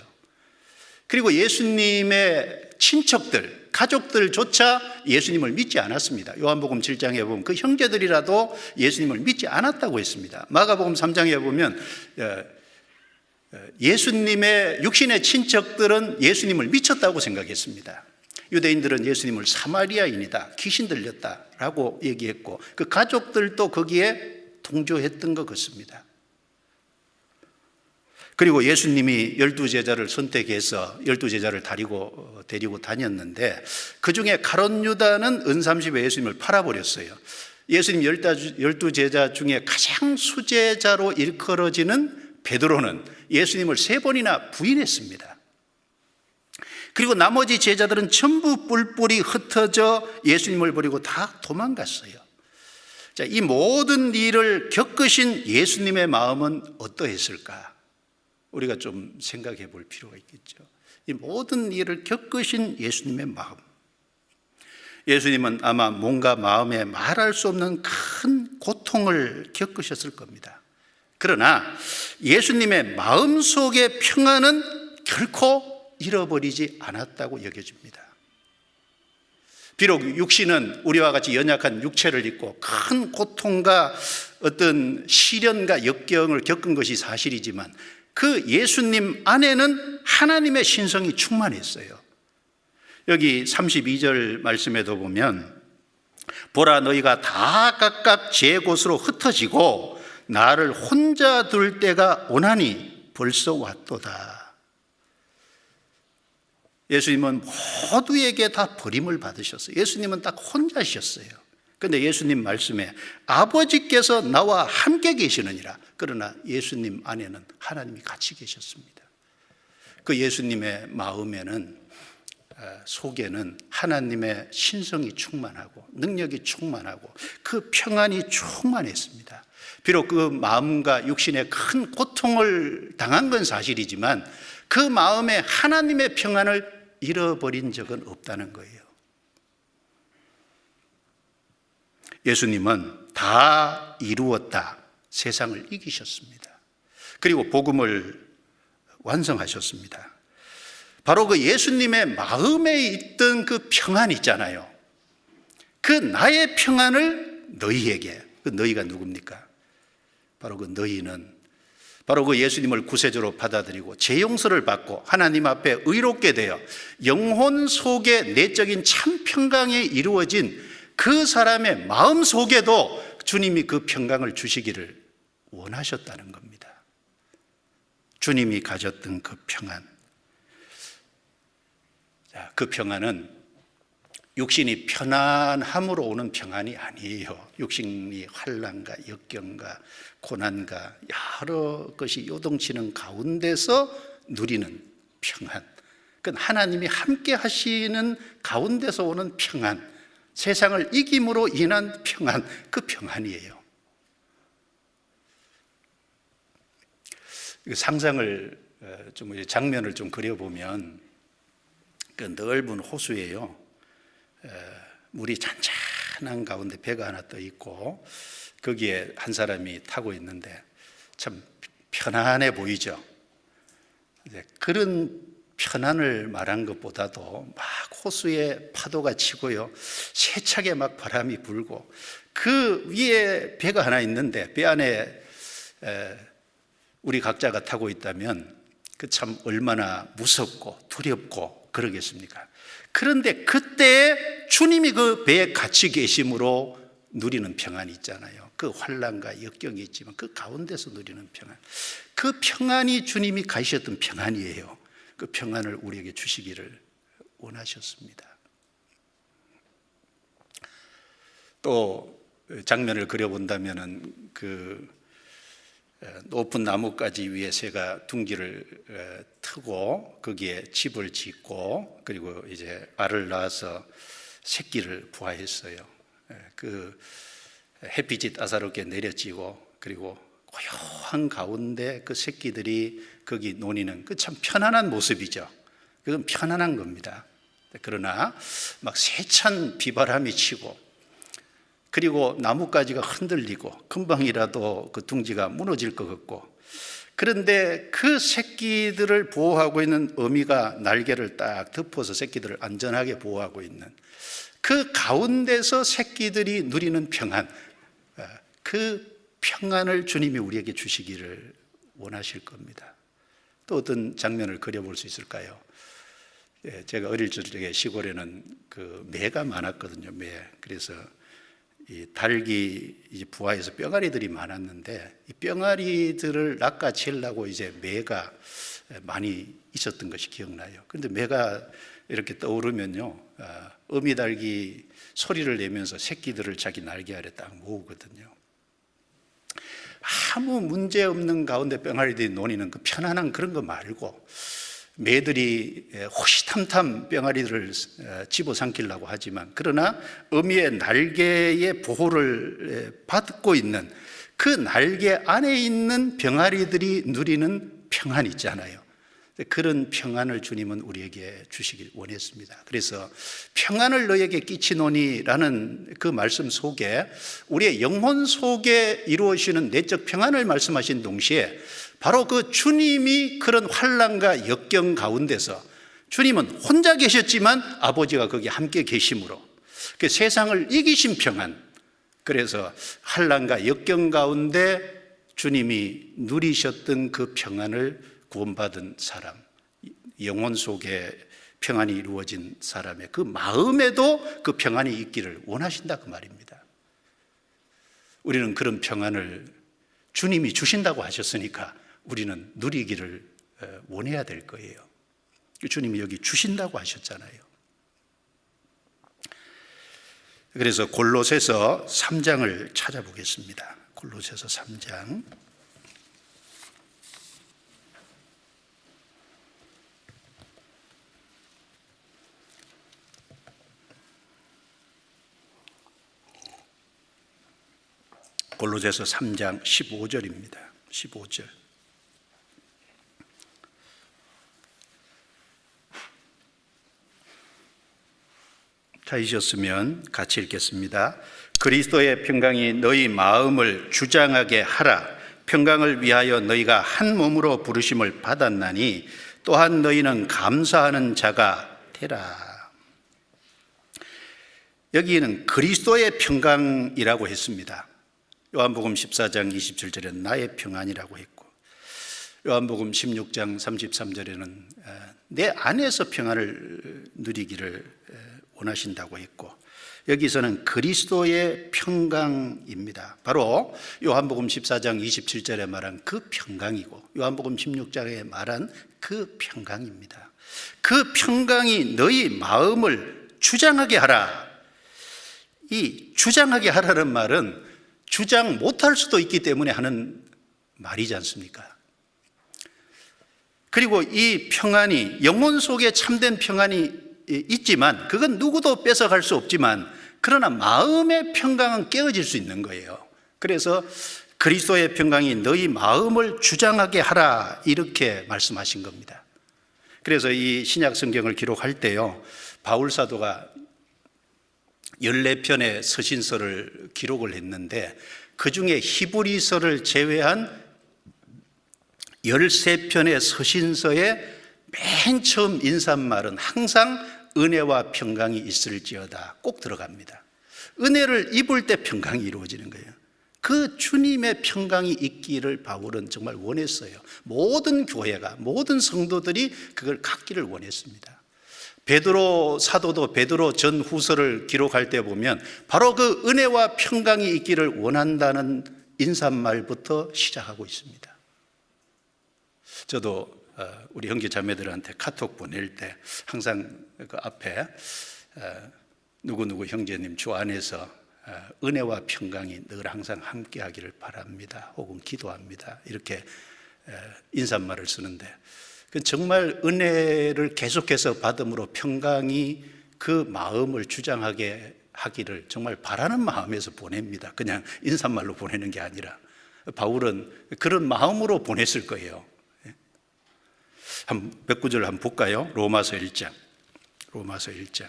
그리고 예수님의 친척들, 가족들조차 예수님을 믿지 않았습니다. 요한복음 7장에 보면 그 형제들이라도 예수님을 믿지 않았다고 했습니다. 마가복음 3장에 보면 예수님의 육신의 친척들은 예수님을 미쳤다고 생각했습니다. 유대인들은 예수님을 사마리아인이다, 귀신 들렸다라고 얘기했고 그 가족들도 거기에 동조했던 것 같습니다. 그리고 예수님이 12제자를 선택해서 12제자를 데리고 다녔는데 그 중에 가룟 유다는 은삼십에 예수님을 팔아버렸어요. 예수님 12제자 중에 가장 수제자로 일컬어지는 베드로는 예수님을 3번이나 부인했습니다. 그리고 나머지 제자들은 전부 뿔뿔이 흩어져 예수님을 버리고 다 도망갔어요. 자, 이 모든 일을 겪으신 예수님의 마음은 어떠했을까? 우리가 좀 생각해 볼 필요가 있겠죠. 이 모든 일을 겪으신 예수님의 마음, 예수님은 아마 뭔가 마음에 말할 수 없는 큰 고통을 겪으셨을 겁니다. 그러나 예수님의 마음속의 평안은 결코 잃어버리지 않았다고 여겨집니다. 비록 육신은 우리와 같이 연약한 육체를 입고 큰 고통과 어떤 시련과 역경을 겪은 것이 사실이지만 그 예수님 안에는 하나님의 신성이 충만했어요. 여기 32절 말씀에도 보면 보라, 너희가 다 각각 제 곳으로 흩어지고 나를 혼자 둘 때가 오나니 벌써 왔도다. 예수님은 모두에게 다 버림을 받으셨어요. 예수님은 딱 혼자셨어요. 그런데 예수님 말씀에 아버지께서 나와 함께 계시느니라, 그러나 예수님 안에는 하나님이 같이 계셨습니다. 그 예수님의 마음에는, 속에는 하나님의 신성이 충만하고 능력이 충만하고 그 평안이 충만했습니다. 비록 그 마음과 육신의 큰 고통을 당한 건 사실이지만 그 마음에 하나님의 평안을 잃어버린 적은 없다는 거예요. 예수님은 다 이루었다, 세상을 이기셨습니다. 그리고 복음을 완성하셨습니다. 바로 그 예수님의 마음에 있던 그 평안 있잖아요. 그 나의 평안을 너희에게, 그 너희가 누굽니까? 바로 그 너희는 바로 그 예수님을 구세주로 받아들이고 죄 용서를 받고 하나님 앞에 의롭게 되어 영혼 속에 내적인 참 평강이 이루어진 그 사람의 마음 속에도 주님이 그 평강을 주시기를 원하셨다는 겁니다. 주님이 가졌던 그 평안, 그 평안은 육신이 편안함으로 오는 평안이 아니에요. 육신이 환난과 역경과 고난과 여러 것이 요동치는 가운데서 누리는 평안, 그건 하나님이 함께 하시는 가운데서 오는 평안, 세상을 이김으로 인한 평안, 그 평안이에요. 상상을 좀 장면을 좀 그려보면 그 넓은 호수예요. 물이 잔잔한 가운데 배가 하나 떠 있고 거기에 한 사람이 타고 있는데 참 편안해 보이죠. 그런 편안을 말한 것보다도 막 호수에 파도가 치고요, 세차게 막 바람이 불고 그 위에 배가 하나 있는데 배 안에 우리 각자가 타고 있다면 그 참 얼마나 무섭고 두렵고 그러겠습니까? 그런데 그때 주님이 그 배에 같이 계심으로 누리는 평안이 있잖아요. 그 환난과 역경이 있지만 그 가운데서 누리는 평안, 그 평안이 주님이 가지셨던 평안이에요. 그 평안을 우리에게 주시기를 원하셨습니다. 또 장면을 그려본다면은 그 높은 나뭇가지 위에 새가 둥지를 트고 거기에 집을 짓고 그리고 이제 알을 낳아서 새끼를 부화했어요. 그 햇빛이 따사롭게 내려지고 그리고 고요한 가운데 그 새끼들이 거기 노니는 그 참 편안한 모습이죠. 그건 편안한 겁니다. 그러나 막 세찬 비바람이 치고 그리고 나뭇가지가 흔들리고 금방이라도 그 둥지가 무너질 것 같고, 그런데 그 새끼들을 보호하고 있는 어미가 날개를 딱 덮어서 새끼들을 안전하게 보호하고 있는 그 가운데서 새끼들이 누리는 평안, 그 평안을 주님이 우리에게 주시기를 원하실 겁니다. 또 어떤 장면을 그려볼 수 있을까요? 제가 어릴 적에 시골에는 그 매가 많았거든요. 매. 그래서 이 닭이 이제 부화해서 뿅아리들이 많았는데 이 뿅아리들을 낚아채려고 이제 매가 많이 있었던 것이 기억나요. 그런데 매가 이렇게 떠오르면요, 어미 닭이 소리를 내면서 새끼들을 자기 날개 아래 딱 모으거든요. 아무 문제 없는 가운데 뿅아리들이 노니는 그 편안한 그런 거 말고 매들이 호시탐탐 뿅아리들을 집어삼키려고 하지만 그러나 어미의 날개의 보호를 받고 있는 그 날개 안에 있는 병아리들이 누리는 평안이 있잖아요. 그런 평안을 주님은 우리에게 주시길 원했습니다. 그래서 평안을 너에게 끼치노니라는 그 말씀 속에 우리의 영혼 속에 이루어지는 내적 평안을 말씀하신 동시에 바로 그 주님이 그런 환난과 역경 가운데서 주님은 혼자 계셨지만 아버지가 거기 함께 계심으로 그 세상을 이기신 평안, 그래서 환난과 역경 가운데 주님이 누리셨던 그 평안을 구원받은 사람, 영혼 속에 평안이 이루어진 사람의 그 마음에도 그 평안이 있기를 원하신다 그 말입니다. 우리는 그런 평안을 주님이 주신다고 하셨으니까 우리는 누리기를 원해야 될 거예요. 주님이 여기 주신다고 하셨잖아요. 그래서 골로새서 3장을 찾아보겠습니다. 골로새서 3장. 골로새서 3장 15절입니다. 15절. 찾으셨으면 같이 읽겠습니다. 그리스도의 평강이 너희 마음을 주장하게 하라. 평강을 위하여 너희가 한 몸으로 부르심을 받았나니 또한 너희는 감사하는 자가 되라. 여기는 그리스도의 평강이라고 했습니다. 요한복음 14장 27절에는 나의 평안이라고 했고, 요한복음 16장 33절에는 내 안에서 평안을 누리기를 원하신다고 했고, 여기서는 그리스도의 평강입니다. 바로 요한복음 14장 27절에 말한 그 평강이고 요한복음 16장에 말한 그 평강입니다. 그 평강이 너희 마음을 주장하게 하라. 이 주장하게 하라는 말은 주장 못할 수도 있기 때문에 하는 말이지 않습니까? 그리고 이 평안이 영혼 속에 참된 평안이 있지만 그건 누구도 뺏어갈 수 없지만 그러나 마음의 평강은 깨어질 수 있는 거예요. 그래서 그리스도의 평강이 너희 마음을 주장하게 하라 이렇게 말씀하신 겁니다. 그래서 이 신약 성경을 기록할 때요, 바울 사도가 14편의 서신서를 기록을 했는데 그중에 히브리서를 제외한 13편의 서신서의 맨 처음 인사말은 항상 은혜와 평강이 있을지어다 꼭 들어갑니다. 은혜를 입을 때 평강이 이루어지는 거예요. 그 주님의 평강이 있기를 바울은 정말 원했어요. 모든 교회가, 모든 성도들이 그걸 갖기를 원했습니다. 베드로 사도도 베드로 전후서를 기록할 때 보면 바로 그 은혜와 평강이 있기를 원한다는 인사말부터 시작하고 있습니다. 저도 우리 형제 자매들한테 카톡 보낼 때 항상 그 앞에 누구누구 형제님 주 안에서 은혜와 평강이 늘 항상 함께 하기를 바랍니다. 혹은 기도합니다. 이렇게 인사말을 쓰는데 정말 은혜를 계속해서 받음으로 평강이 그 마음을 주장하게 하기를 정말 바라는 마음에서 보냅니다. 그냥 인사말로 보내는 게 아니라 바울은 그런 마음으로 보냈을 거예요. 몇 구절 한번 볼까요? 로마서 1장. 로마서 1장.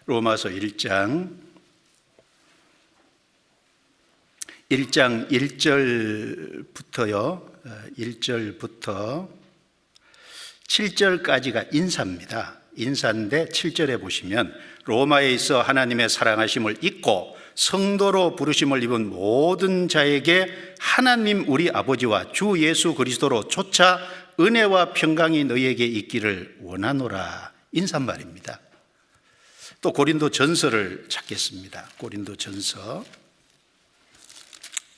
로마서 1장 1절부터요. 1절부터 7절까지가 인사입니다. 인사인데 7절에 보시면 로마에 있어 하나님의 사랑하심을 잊고 성도로 부르심을 입은 모든 자에게 하나님 우리 아버지와 주 예수 그리스도로 조차 은혜와 평강이 너희에게 있기를 원하노라. 인사말입니다. 또 고린도 전서를 찾겠습니다. 고린도 전서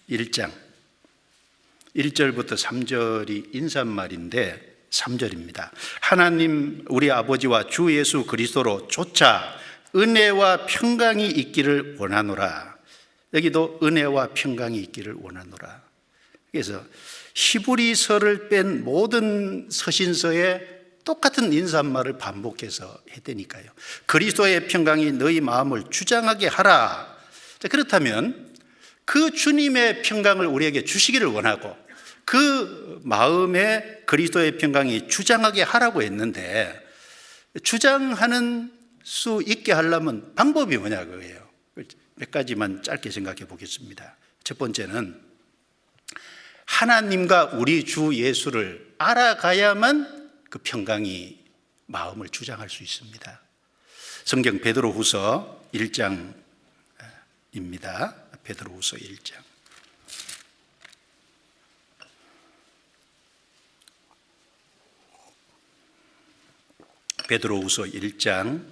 1장 1절부터 3절이 인사말인데 3절입니다. 하나님 우리 아버지와 주 예수 그리스도로 조차 은혜와 평강이 있기를 원하노라. 여기도 은혜와 평강이 있기를 원하노라. 그래서 히브리서를 뺀 모든 서신서에 똑같은 인사말을 반복해서 했다니까요. 그리스도의 평강이 너희 마음을 주장하게 하라. 자, 그렇다면 그 주님의 평강을 우리에게 주시기를 원하고 그 마음에 그리스도의 평강이 주장하게 하라고 했는데 주장하는 수 있게 하려면 방법이 뭐냐 그거예요. 몇 가지만 짧게 생각해 보겠습니다. 첫 번째는 하나님과 우리 주 예수를 알아가야만 그 평강이 마음을 주장할 수 있습니다. 성경 베드로후서 1장입니다. 베드로후서 1장. 베드로후서 1장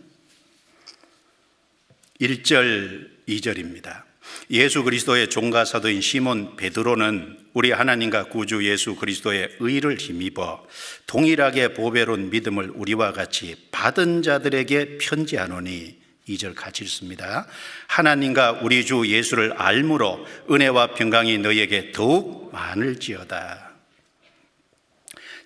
1절 2절입니다. 예수 그리스도의 종과 사도인 시몬 베드로는 우리 하나님과 구주 예수 그리스도의 의를 힘입어 동일하게 보배로운 믿음을 우리와 같이 받은 자들에게 편지하노니 2절 같이 읽습니다. 하나님과 우리 주 예수를 알므로 은혜와 평강이 너희에게 더욱 많을지어다.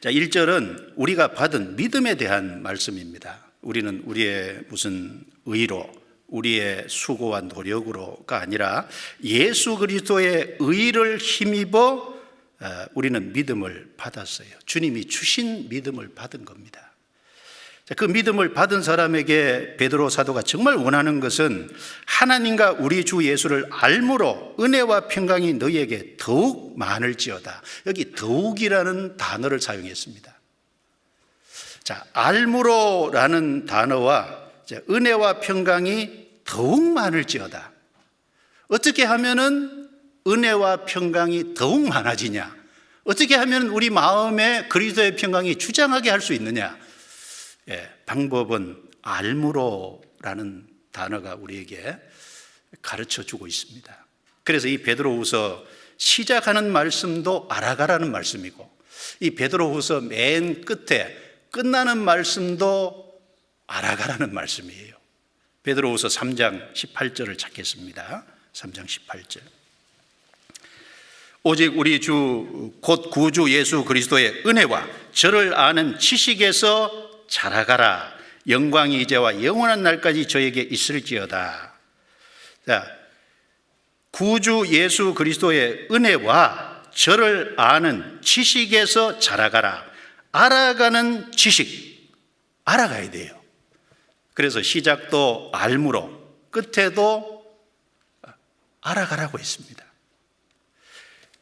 자, 1절은 우리가 받은 믿음에 대한 말씀입니다. 우리는 우리의 무슨 의로, 우리의 수고와 노력으로가 아니라 예수 그리스도의 의를 힘입어 우리는 믿음을 받았어요. 주님이 주신 믿음을 받은 겁니다. 그 믿음을 받은 사람에게 베드로 사도가 정말 원하는 것은 하나님과 우리 주 예수를 알므로 은혜와 평강이 너희에게 더욱 많을지어다. 여기 더욱이라는 단어를 사용했습니다. 자, 알므로라는 단어와 은혜와 평강이 더욱 많을지어다. 어떻게 하면은 은혜와 평강이 더욱 많아지냐? 어떻게 하면 우리 마음에 그리스도의 평강이 주장하게 할 수 있느냐? 방법은 알므로라는 단어가 우리에게 가르쳐 주고 있습니다. 그래서 이 베드로후서 시작하는 말씀도 알아가라는 말씀이고, 이 베드로후서 맨 끝에 끝나는 말씀도 알아가라는 말씀이에요. 베드로후서 3장 18절을 찾겠습니다. 3장 18절. 오직 우리 주 곧 구주 예수 그리스도의 은혜와 저를 아는 지식에서 자라가라. 영광이 이제와 영원한 날까지 저에게 있을지어다. 자, 구주 예수 그리스도의 은혜와 저를 아는 지식에서 자라가라. 알아가는 지식, 알아가야 돼요. 그래서 시작도 알므로 끝에도 알아가라고 했습니다.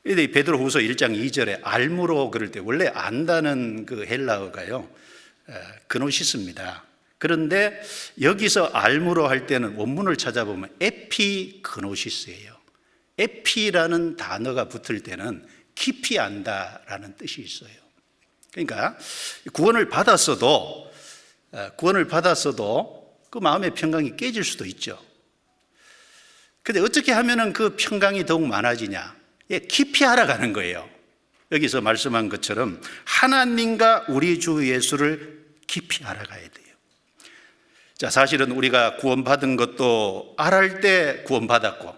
베드로후서 1장 2절에 알므로 그럴 때 원래 안다는 그 헬라어가요, 그노시스입니다. 그런데 여기서 알므로 할 때는 원문을 찾아보면 에피그노시스예요. 에피라는 단어가 붙을 때는 깊이 안다라는 뜻이 있어요. 그러니까 구원을 받았어도 그 마음의 평강이 깨질 수도 있죠. 그런데 어떻게 하면 그 평강이 더욱 많아지냐? 깊이 알아가는 거예요. 여기서 말씀한 것처럼 하나님과 우리 주 예수를 깊이 알아가야 돼요. 자, 사실은 우리가 구원받은 것도 알할 때 구원받았고,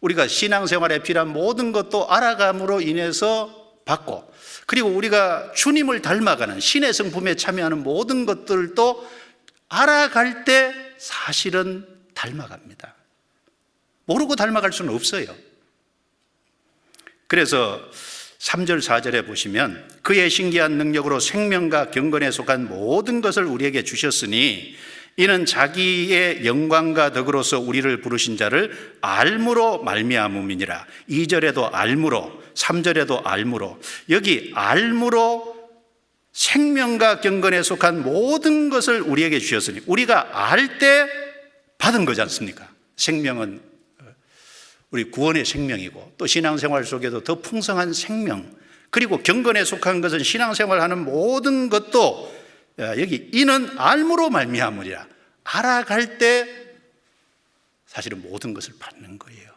우리가 신앙생활에 필요한 모든 것도 알아감으로 인해서 받고, 그리고 우리가 주님을 닮아가는 신의 성품에 참여하는 모든 것들도 알아갈 때 사실은 닮아갑니다. 모르고 닮아갈 수는 없어요. 그래서 3절 4절에 보시면 그의 신기한 능력으로 생명과 경건에 속한 모든 것을 우리에게 주셨으니 이는 자기의 영광과 덕으로서 우리를 부르신 자를 알므로 말미암음이니라. 2절에도 알므로, 3절에도 알므로. 여기 알므로 생명과 경건에 속한 모든 것을 우리에게 주셨으니, 우리가 알 때 받은 거지 않습니까? 생명은 우리 구원의 생명이고, 또 신앙생활 속에도 더 풍성한 생명, 그리고 경건에 속한 것은 신앙생활하는 모든 것도 여기 이는 알므로 말미암으리라. 알아갈 때 사실은 모든 것을 받는 거예요.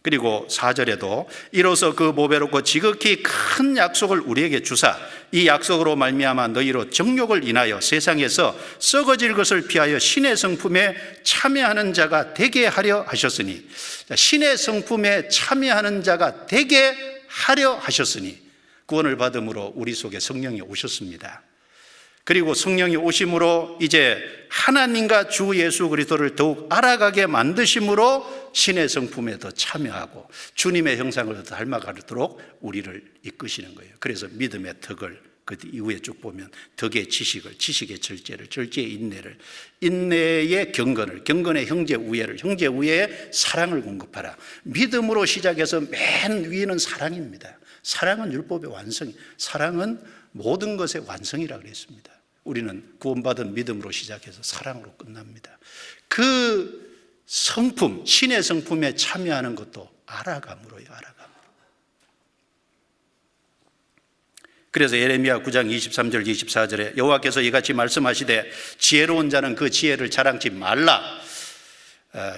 그리고 4절에도 이로써 그 보배롭고 지극히 큰 약속을 우리에게 주사 이 약속으로 말미암아 너희로 정욕을 인하여 세상에서 썩어질 것을 피하여 신의 성품에 참여하는 자가 되게 하려 하셨으니, 신의 성품에 참여하는 자가 되게 하려 하셨으니, 구원을 받음으로 우리 속에 성령이 오셨습니다. 그리고 성령이 오심으로 이제 하나님과 주 예수 그리스도를 더욱 알아가게 만드심으로 신의 성품에 더 참여하고 주님의 형상을 더 닮아가도록 우리를 이끄시는 거예요. 그래서 믿음의 덕을 그 이후에 쭉 보면 덕의 지식을, 지식의 절제를, 절제의 인내를, 인내의 경건을, 경건의 형제 우애를, 형제 우애의 사랑을 공급하라. 믿음으로 시작해서 맨 위는 사랑입니다. 사랑은 율법의 완성, 사랑은 모든 것의 완성이라고 그랬습니다. 우리는 구원받은 믿음으로 시작해서 사랑으로 끝납니다. 그 성품, 신의 성품에 참여하는 것도 알아감으로요, 알아감으로. 그래서 예레미야 9장 23절 24절에 여호와께서 이같이 말씀하시되 지혜로운 자는 그 지혜를 자랑치 말라,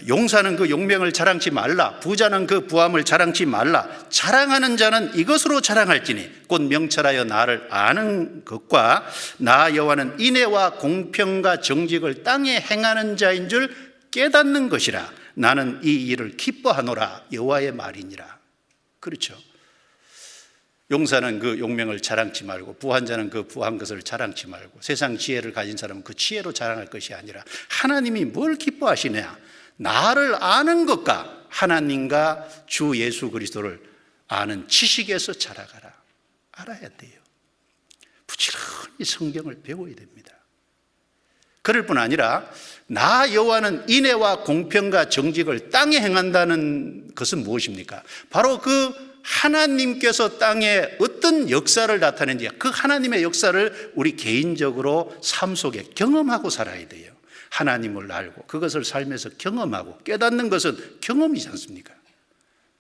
용사는 그 용명을 자랑치 말라, 부자는 그 부함을 자랑치 말라. 자랑하는 자는 이것으로 자랑할지니 곧 명철하여 나를 아는 것과 나 여호와는 인애와 공평과 정직을 땅에 행하는 자인 줄 깨닫는 것이라. 나는 이 일을 기뻐하노라. 여호와의 말이니라. 그렇죠. 용사는 그 용명을 자랑치 말고, 부한 자는 그 부한 것을 자랑치 말고, 세상 지혜를 가진 사람은 그 지혜로 자랑할 것이 아니라 하나님이 뭘 기뻐하시냐? 나를 아는 것과 하나님과 주 예수 그리스도를 아는 지식에서 자라가라. 알아야 돼요. 부지런히 성경을 배워야 됩니다. 그럴 뿐 아니라 나 여호와는 인애와 공평과 정직을 땅에 행한다는 것은 무엇입니까? 바로 그 하나님께서 땅에 어떤 역사를 나타내는지, 그 하나님의 역사를 우리 개인적으로 삶 속에 경험하고 살아야 돼요. 하나님을 알고 그것을 삶에서 경험하고 깨닫는 것은 경험이지 않습니까?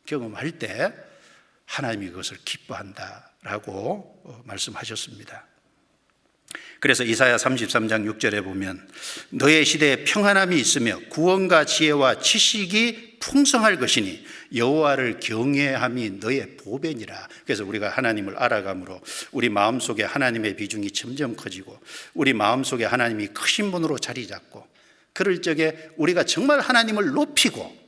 경험할 때 하나님이 그것을 기뻐한다라고 말씀하셨습니다. 그래서 이사야 33장 6절에 보면 너의 시대에 평안함이 있으며 구원과 지혜와 지식이 풍성할 것이니 여호와를 경외함이 너의 보배니라. 그래서 우리가 하나님을 알아감으로 우리 마음속에 하나님의 비중이 점점 커지고 우리 마음속에 하나님이 크신 분으로 자리 잡고 그럴 적에 우리가 정말 하나님을 높이고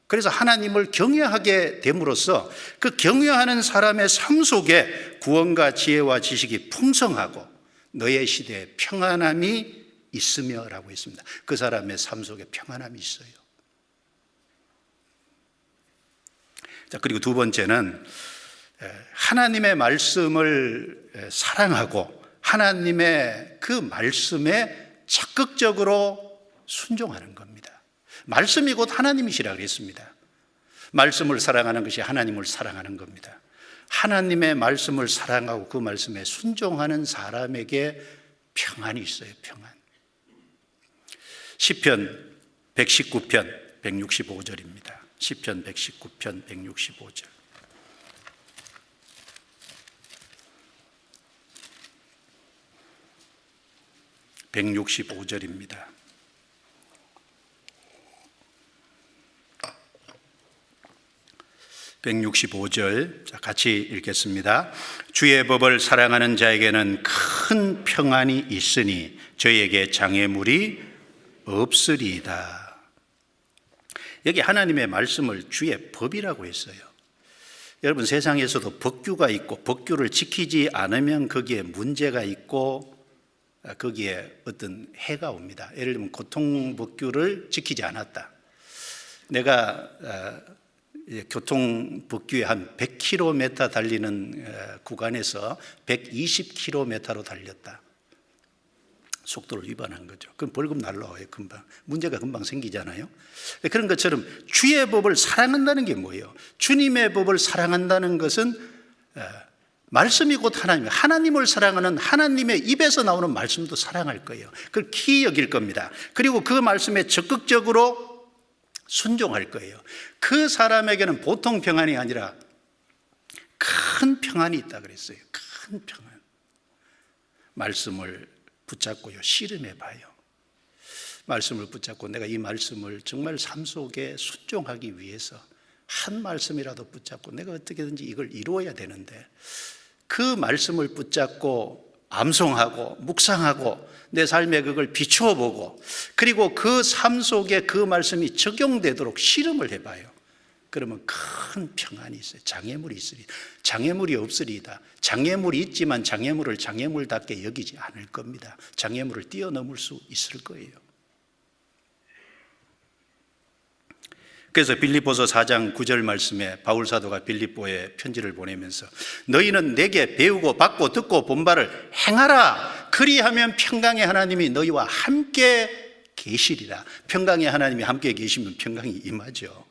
그래서 하나님을 경외하게 됨으로써 그 경외하는 사람의 삶 속에 구원과 지혜와 지식이 풍성하고 너의 시대에 평안함이 있으며 라고 했습니다. 그 사람의 삶 속에 평안함이 있어요. 자, 그리고 두 번째는 하나님의 말씀을 사랑하고 하나님의 그 말씀에 적극적으로 순종하는 겁니다. 말씀이 곧 하나님이시라 그랬습니다. 말씀을 사랑하는 것이 하나님을 사랑하는 겁니다. 하나님의 말씀을 사랑하고 그 말씀에 순종하는 사람에게 평안이 있어요. 평안. 시편 119편 165절입니다. 시편 119편 165절. (165절입니다) 165절 같이 읽겠습니다. 주의 법을 사랑하는 자에게는 큰 평안이 있으니 저에게 장애물이 없으리이다. 여기 하나님의 말씀을 주의 법이라고 했어요. 여러분, 세상에서도 법규가 있고 법규를 지키지 않으면 거기에 문제가 있고 거기에 어떤 해가 옵니다. 예를 들면 교통법규를 지키지 않았다. 내가 교통법규에 한 100km 달리는 구간에서 120km로 달렸다. 속도를 위반한 거죠. 그럼 벌금 날라와요. 금방. 문제가 금방 생기잖아요. 그런 것처럼 주의 법을 사랑한다는 게 뭐예요? 주님의 법을 사랑한다는 것은 말씀이 곧 하나님을 사랑하는 하나님의 입에서 나오는 말씀도 사랑할 거예요. 그걸 귀히 여길 겁니다. 그리고 그 말씀에 적극적으로 순종할 거예요. 그 사람에게는 보통 평안이 아니라 큰 평안이 있다 그랬어요. 큰 평안. 말씀을 붙잡고요, 씨름해 봐요. 말씀을 붙잡고 내가 이 말씀을 정말 삶 속에 순종하기 위해서 한 말씀이라도 붙잡고 내가 어떻게든지 이걸 이루어야 되는데 그 말씀을 붙잡고 암송하고 묵상하고 내 삶에 그걸 비추어 보고 그리고 그 삶 속에 그 말씀이 적용되도록 씨름을 해봐요. 그러면 큰 평안이 있어요. 장애물이 있으리. 장애물이 없으리이다. 장애물이 있지만 장애물을 장애물답게 여기지 않을 겁니다. 장애물을 뛰어넘을 수 있을 거예요. 그래서 빌립보서 4장 9절 말씀에 바울 사도가 빌립보에 편지를 보내면서 너희는 내게 배우고 받고 듣고 본 바를 행하라. 그리하면 평강의 하나님이 너희와 함께 계시리라. 평강의 하나님이 함께 계시면 평강이 임하죠.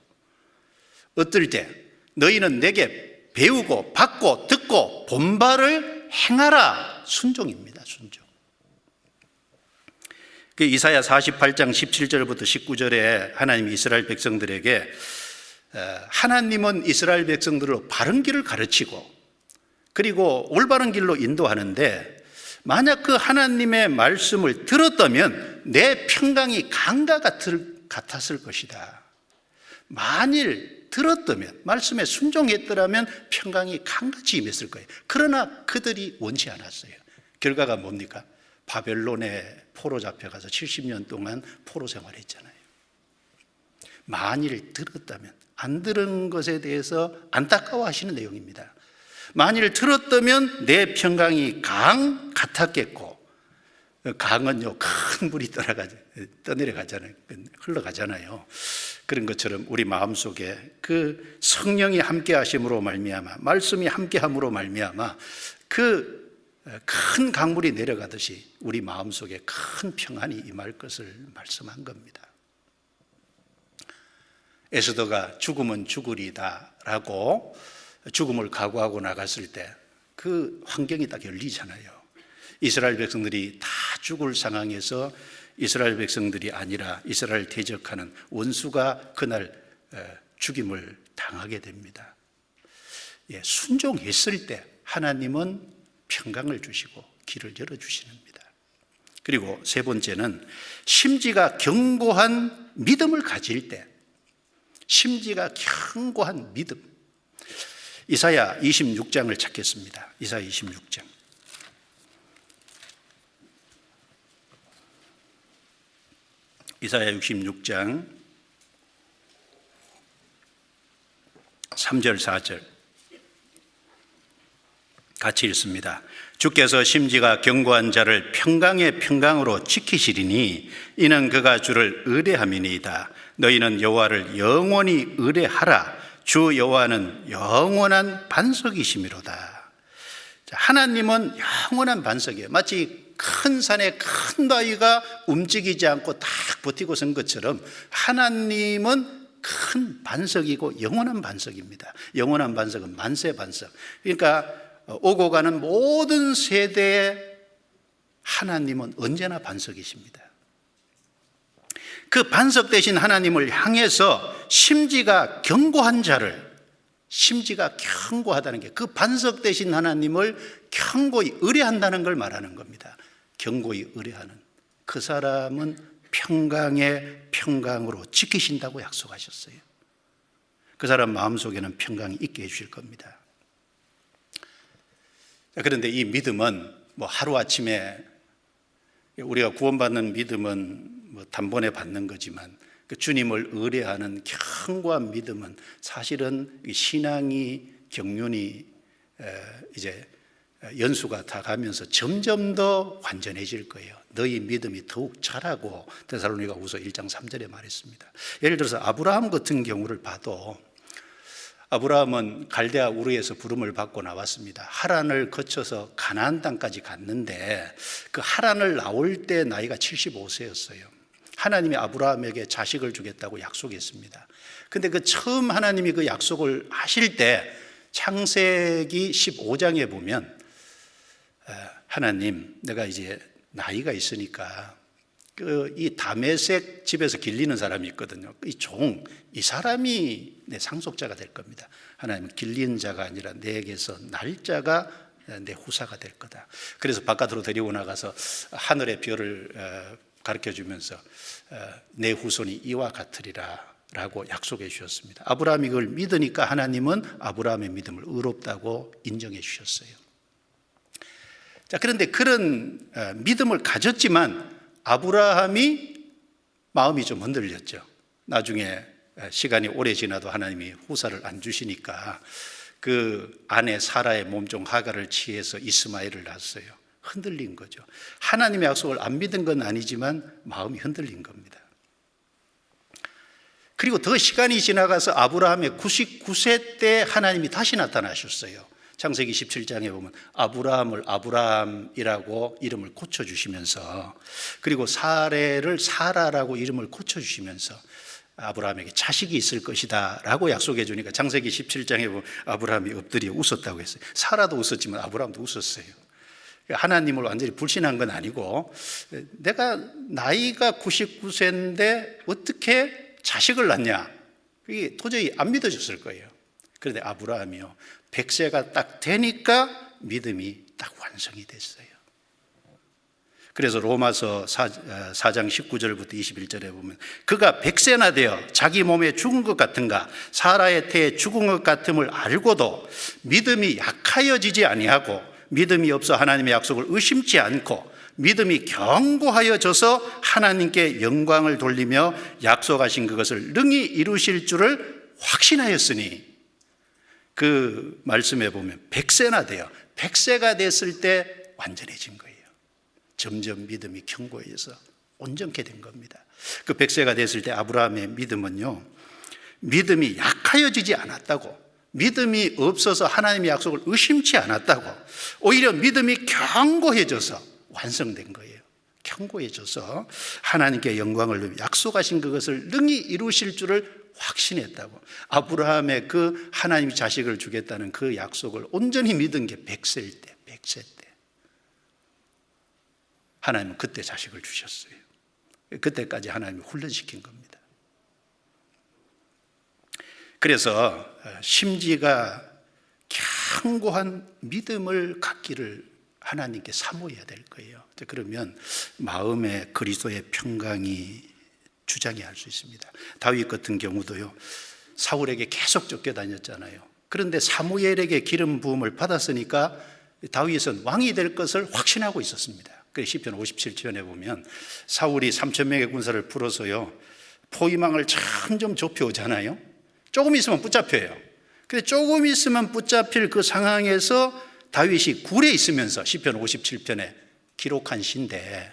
어떨 때 너희는 내게 배우고 받고 듣고 본 바를 행하라. 순종입니다. 순종. 그 이사야 48장 17절부터 19절에 하나님이 이스라엘 백성들에게 하나님은 이스라엘 백성들을 바른 길을 가르치고 그리고 올바른 길로 인도하는데 만약 그 하나님의 말씀을 들었다면 내 평강이 강과 같았을 것이다. 만일 들었다면 말씀에 순종했더라면 평강이 강같이 임했을 거예요. 그러나 그들이 원치 않았어요. 결과가 뭡니까? 바벨론에 포로 잡혀가서 70년 동안 포로 생활했잖아요. 만일 들었다면, 안 들은 것에 대해서 안타까워하시는 내용입니다. 만일 들었다면 내 평강이 강 같았겠고, 강은요 큰 물이 떠내려가잖아요. 흘러가잖아요. 그런 것처럼 우리 마음속에 그 성령이 함께 하심으로 말미암아, 말씀이 함께 함으로 말미암아 그 큰 강물이 내려가듯이 우리 마음속에 큰 평안이 임할 것을 말씀한 겁니다. 에스더가 죽으면 죽으리다 라고 죽음을 각오하고 나갔을 때 그 환경이 딱 열리잖아요. 이스라엘 백성들이 다 죽을 상황에서 이스라엘 백성들이 아니라 이스라엘 대적하는 원수가 그날 죽임을 당하게 됩니다. 순종했을 때 하나님은 평강을 주시고 길을 열어주십니다. 그리고 세 번째는 심지가 견고한 믿음을 가질 때, 심지가 견고한 믿음. 이사야 26장을 찾겠습니다. 이사야 26장. 이사야 66장 3절 4절 같이 읽습니다. 주께서 심지가 견고한 자를 평강의 평강으로 지키시리니 이는 그가 주를 의뢰함이니이다. 너희는 여호와를 영원히 의뢰하라. 주 여호와는 영원한 반석이시미로다. 하나님은 영원한 반석이에요. 마치 큰 산에 큰 바위가 움직이지 않고 딱 버티고 선 것처럼 하나님은 큰 반석이고 영원한 반석입니다. 영원한 반석은 만세 반석. 그러니까 오고 가는 모든 세대에 하나님은 언제나 반석이십니다. 그 반석 되신 하나님을 향해서 심지가 견고한 자를, 심지가 견고하다는 게 그 반석 되신 하나님을 견고히 의뢰한다는 걸 말하는 겁니다. 견고히 의뢰하는 그 사람은 평강의 평강으로 지키신다고 약속하셨어요. 그 사람 마음속에는 평강이 있게 해주실 겁니다. 그런데 이 믿음은 하루아침에, 우리가 구원받는 믿음은 단번에 받는 거지만 그 주님을 의뢰하는 견고한 믿음은 사실은 신앙이 경륜이 이제 연수가 다 가면서 점점 더 완전해질 거예요. 너희 믿음이 더욱 자라고 데살로니가후서 1장 3절에 말했습니다. 예를 들어서 아브라함 같은 경우를 봐도 아브라함은 갈대아 우르에서 부름을 받고 나왔습니다. 하란을 거쳐서 가나안 땅까지 갔는데 그 하란을 나올 때 나이가 75세였어요. 하나님이 아브라함에게 자식을 주겠다고 약속했습니다. 근데 그 처음 하나님이 그 약속을 하실 때 창세기 15장에 보면 하나님, 내가 이제 나이가 있으니까 이 다메섹 집에서 길리는 사람이 있거든요. 이 사람이 내 상속자가 될 겁니다. 하나님, 길리는 자가 아니라 내게서 날짜가 내 후사가 될 거다. 그래서 바깥으로 데리고 나가서 하늘의 별을 가르쳐 주면서 내 후손이 이와 같으리라 라고 약속해 주셨습니다. 아브라함이 그걸 믿으니까 하나님은 아브라함의 믿음을 의롭다고 인정해 주셨어요. 자, 그런데 그런 믿음을 가졌지만 아브라함이 마음이 좀 흔들렸죠. 나중에 시간이 오래 지나도 하나님이 후사를 안 주시니까 그 아내 사라의 몸종 하갈을 취해서 이스마엘을 낳았어요. 흔들린 거죠. 하나님의 약속을 안 믿은 건 아니지만 마음이 흔들린 겁니다. 그리고 더 시간이 지나가서 아브라함의 99세 때 하나님이 다시 나타나셨어요. 창세기 17장에 보면 아브라함을 아브라함이라고 이름을 고쳐주시면서, 그리고 사레를 사라라고 이름을 고쳐주시면서 아브라함에게 자식이 있을 것이다 라고 약속해 주니까 창세기 17장에 보면 아브라함이 엎드려 웃었다고 했어요. 사라도 웃었지만 아브라함도 웃었어요. 하나님을 완전히 불신한 건 아니고, 내가 나이가 99세인데 어떻게 자식을 낳냐, 그게 도저히 안 믿어졌을 거예요. 그런데 아브라함이요, 100세가 딱 되니까 믿음이 딱 완성이 됐어요. 그래서 로마서 4장 19절부터 21절에 보면 그가 100세나 되어 자기 몸에 죽은 것 같은가, 사라의 태에 죽은 것 같음을 알고도 믿음이 약하여지지 아니하고 믿음이 없어 하나님의 약속을 의심치 않고 믿음이 견고하여져서 하나님께 영광을 돌리며 약속하신 그것을 능히 이루실 줄을 확신하였으니, 그 말씀에 보면 100세나 돼요. 100세가 됐을 때 완전해진 거예요. 점점 믿음이 견고해져서 온전케 된 겁니다. 그 100세가 됐을 때 아브라함의 믿음은요, 믿음이 약하여지지 않았다고, 믿음이 없어서 하나님의 약속을 의심치 않았다고, 오히려 믿음이 견고해져서 완성된 거예요. 견고해져서 하나님께 영광을 약속하신 그것을 능히 이루실 줄을 확신했다고. 아브라함의 그 하나님이 자식을 주겠다는 그 약속을 온전히 믿은 게 100세일 때, 100세 때 하나님은 그때 자식을 주셨어요. 그때까지 하나님이 훈련시킨 겁니다. 그래서 심지가 견고한 믿음을 갖기를 하나님께 사모해야 될 거예요. 그러면 마음의 그리스도의 평강이 주장이 할 수 있습니다. 다윗 같은 경우도요, 사울에게 계속 쫓겨다녔잖아요. 그런데 사무엘에게 기름 부음을 받았으니까 다윗은 왕이 될 것을 확신하고 있었습니다. 그 시편 57편에 보면 사울이 3,000명의 군사를 풀어서요, 포위망을 점점 좁혀오잖아요. 조금 있으면 붙잡혀요. 근데 조금 있으면 붙잡힐 그 상황에서 다윗이 굴에 있으면서 시편 57편에 기록한 시인데,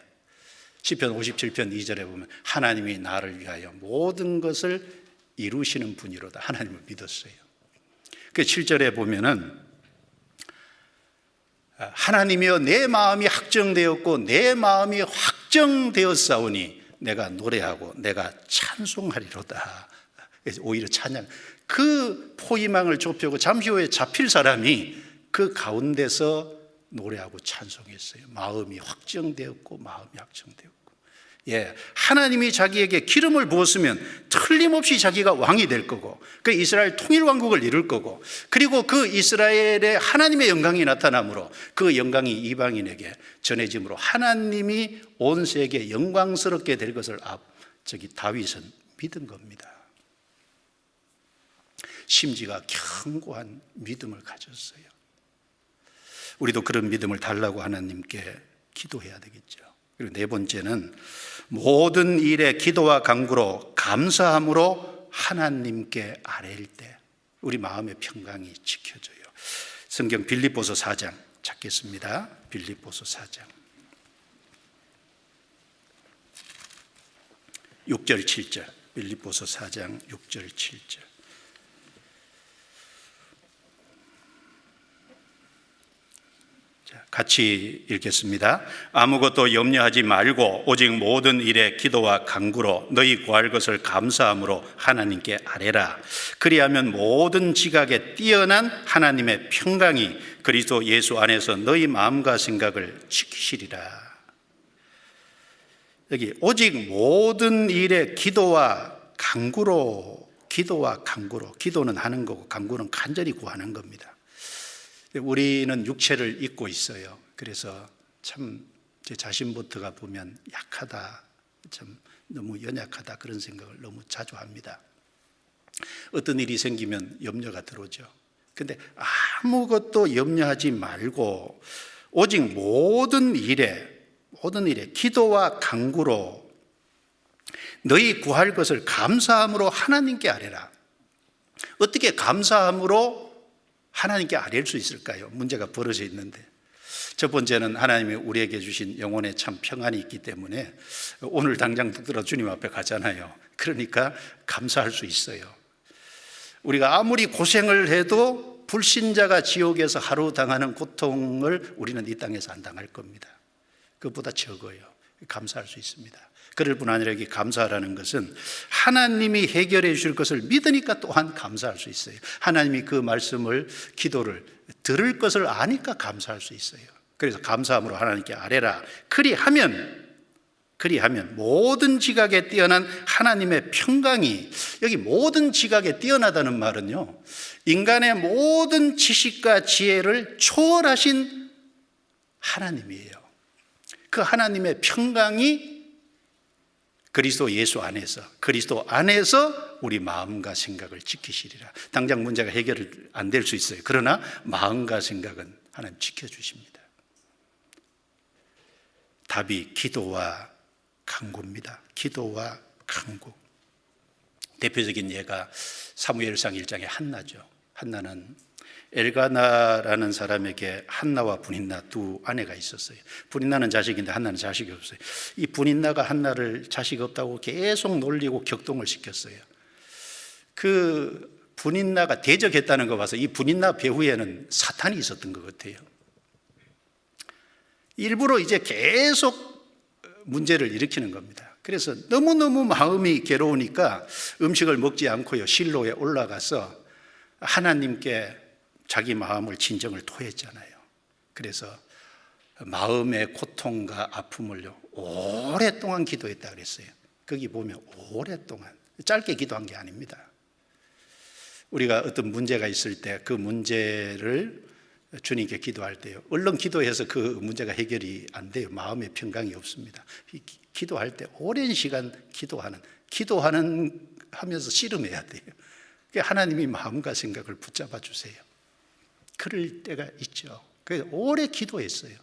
시편 57편 2절에 보면 하나님이 나를 위하여 모든 것을 이루시는 분이로다. 하나님을 믿었어요. 그 7절에 보면은 하나님이여 내 마음이 확정되었고 내 마음이 확정되었사오니 내가 노래하고 내가 찬송하리로다. 그래서 오히려 찬양, 그 포위망을 좁히고 잠시 후에 잡힐 사람이 그 가운데서 노래하고 찬송했어요. 마음이 확정되었고 마음이 확정되었고. 하나님이 자기에게 기름을 부었으면 틀림없이 자기가 왕이 될 거고, 그 이스라엘 통일왕국을 이룰 거고, 그리고 그 이스라엘에 하나님의 영광이 나타나므로 그 영광이 이방인에게 전해짐으로 하나님이 온 세계에 영광스럽게 될 것을 다윗은 믿은 겁니다. 심지가 견고한 믿음을 가졌어요. 우리도 그런 믿음을 달라고 하나님께 기도해야 되겠죠. 그리고 네 번째는 모든 일에 기도와 간구로 감사함으로 하나님께 아뢰일 때 우리 마음의 평강이 지켜져요. 성경 빌립보서 4장 찾겠습니다. 빌립보서 4장 6절 7절. 빌립보서 4장 6절 7절. 같이 읽겠습니다. 아무것도 염려하지 말고 오직 모든 일에 기도와 간구로 너희 구할 것을 감사함으로 하나님께 아뢰라. 그리하면 모든 지각에 뛰어난 하나님의 평강이 그리스도 예수 안에서 너희 마음과 생각을 지키시리라. 여기 오직 모든 일에 기도와 간구로, 기도는 하는 거고 간구는 간절히 구하는 겁니다. 우리는 육체를 입고 있어요. 그래서 참 제 자신부터가 보면 약하다, 참 너무 연약하다 그런 생각을 너무 자주 합니다. 어떤 일이 생기면 염려가 들어오죠. 근데 아무것도 염려하지 말고 오직 모든 일에 기도와 간구로 너희 구할 것을 감사함으로 하나님께 아뢰라. 어떻게 감사함으로 하나님께 아뢰일 수 있을까요? 문제가 벌어져 있는데, 첫 번째는 하나님이 우리에게 주신 영혼에 참 평안이 있기 때문에 오늘 당장 붙들어 주님 앞에 가잖아요. 그러니까 감사할 수 있어요. 우리가 아무리 고생을 해도 불신자가 지옥에서 하루 당하는 고통을 우리는 이 땅에서 안 당할 겁니다. 그것보다 적어요. 감사할 수 있습니다. 그럴 뿐 아니라 여기 감사하라는 것은 하나님이 해결해 주실 것을 믿으니까 또한 감사할 수 있어요. 하나님이 그 말씀을, 기도를 들을 것을 아니까 감사할 수 있어요. 그래서 감사함으로 하나님께 아뢰라. 그리하면 모든 지각에 뛰어난 하나님의 평강이, 여기 모든 지각에 뛰어나다는 말은요, 인간의 모든 지식과 지혜를 초월하신 하나님이에요. 그 하나님의 평강이 그리스도 예수 안에서, 그리스도 안에서 우리 마음과 생각을 지키시리라. 당장 문제가 해결 안 될 수 있어요. 그러나 마음과 생각은 하나님 지켜주십니다. 답이 기도와 간구입니다. 기도와 간구. 대표적인 예가 사무엘상 1장의 한나죠. 한나는 엘가나라는 사람에게 한나와 분인나 두 아내가 있었어요. 분인나는 자식인데 한나는 자식이 없어요. 이 분인나가 한나를 자식 없다고 계속 놀리고 격동을 시켰어요. 그 분인나가 대적했다는 거 봐서 이 분인나 배후에는 사탄이 있었던 것 같아요. 일부러 이제 계속 문제를 일으키는 겁니다. 그래서 너무너무 마음이 괴로우니까 음식을 먹지 않고요, 실로에 올라가서 하나님께 자기 마음을, 진정을 토했잖아요. 그래서 마음의 고통과 아픔을요 오랫동안 기도했다 그랬어요. 거기 보면 오랫동안, 짧게 기도한 게 아닙니다. 우리가 어떤 문제가 있을 때 그 문제를 주님께 기도할 때요, 얼른 기도해서 그 문제가 해결이 안 돼요. 마음의 평강이 없습니다. 기도할 때 오랜 시간 기도하면서 씨름해야 돼요. 하나님이 마음과 생각을 붙잡아 주세요. 그럴 때가 있죠. 그래서 오래 기도했어요.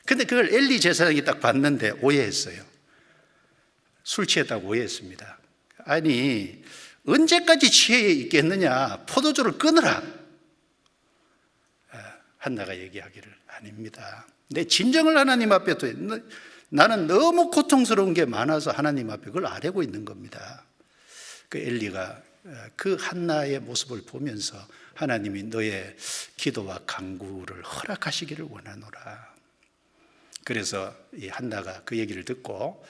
근데 그걸 엘리 제사장이 딱 봤는데 오해했어요. 술 취했다고 오해했습니다. 아니, 언제까지 취해 있겠느냐, 포도주를 끊으라. 한나가 얘기하기를, 아닙니다. 내 진정을 하나님 앞에 둬. 나는 너무 고통스러운 게 많아서 하나님 앞에 그걸 아뢰고 있는 겁니다. 그 엘리가 그 한나의 모습을 보면서 하나님이 너의 기도와 간구를 허락하시기를 원하노라. 그래서 이 한나가 그 얘기를 듣고,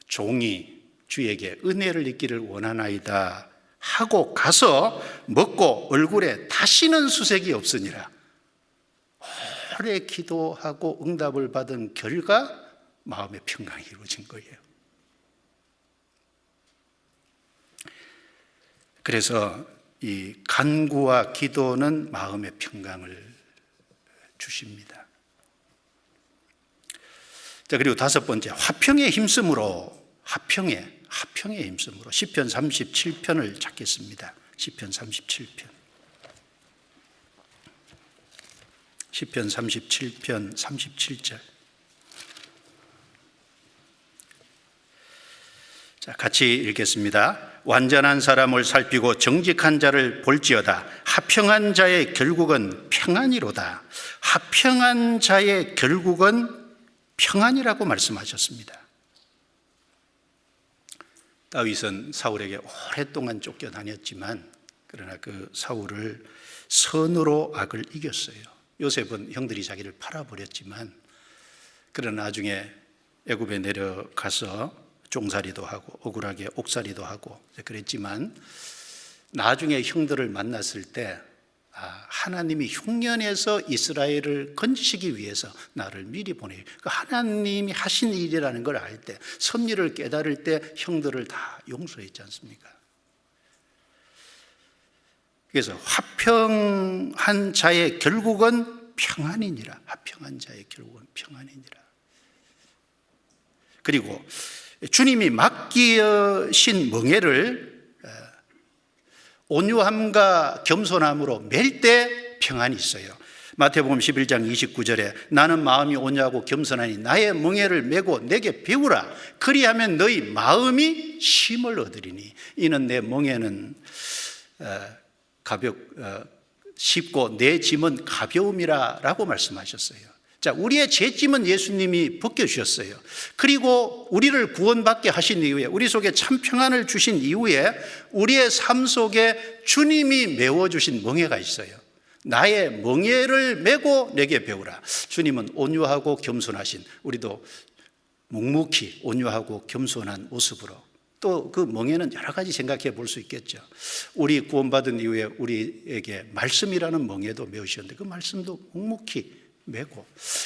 종이 주에게 은혜를 입기를 원하나이다 하고 가서 먹고 얼굴에 다시는 수색이 없으니라. 오래 기도하고 응답을 받은 결과 마음의 평강이 이루어진 거예요. 그래서 이 간구와 기도는 마음의 평강을 주십니다. 자, 그리고 다섯 번째, 화평에 힘쓰므로, 화평에 힘쓰므로 시편 37편을 찾겠습니다. 시편 37편. 시편 37편 37절. 자, 같이 읽겠습니다. 완전한 사람을 살피고 정직한 자를 볼지어다. 화평한 자의 결국은 평안이로다. 화평한 자의 결국은 평안이라고 말씀하셨습니다. 다윗은 사울에게 오랫동안 쫓겨다녔지만 그러나 그 사울을 선으로 악을 이겼어요. 요셉은 형들이 자기를 팔아버렸지만 그러나 나중에 애굽에 내려가서 종살이도 하고 억울하게 옥살이도 하고 그랬지만 나중에 형들을 만났을 때 하나님이 흉년에서 이스라엘을 건지시기 위해서 나를 미리 보내요. 하나님이 하신 일이라는 걸 알 때, 섭리를 깨달을 때 형들을 다 용서했지 않습니까? 그래서 화평한 자의 결국은 평안이니라. 화평한 자의 결국은 평안이니라. 그리고 주님이 맡기신 멍에를 온유함과 겸손함으로 맬 때 평안이 있어요. 마태복음 11장 29절에 나는 마음이 온유하고 겸손하니 나의 멍에를 메고 내게 배우라. 그리하면 너희 마음이 쉼을 얻으리니 이는 내 멍에는 쉽고 내 짐은 가벼움이라 라고 말씀하셨어요. 자, 우리의 죄짐은 예수님이 벗겨주셨어요. 그리고 우리를 구원받게 하신 이후에, 우리 속에 참 평안을 주신 이후에 우리의 삶 속에 주님이 메워주신 멍에가 있어요. 나의 멍에를 메고 내게 배우라. 주님은 온유하고 겸손하신, 우리도 묵묵히 온유하고 겸손한 모습으로, 또 그 멍에는 여러 가지 생각해 볼 수 있겠죠. 우리 구원받은 이후에 우리에게 말씀이라는 멍에도 메우셨는데 그 말씀도 묵묵히 메고,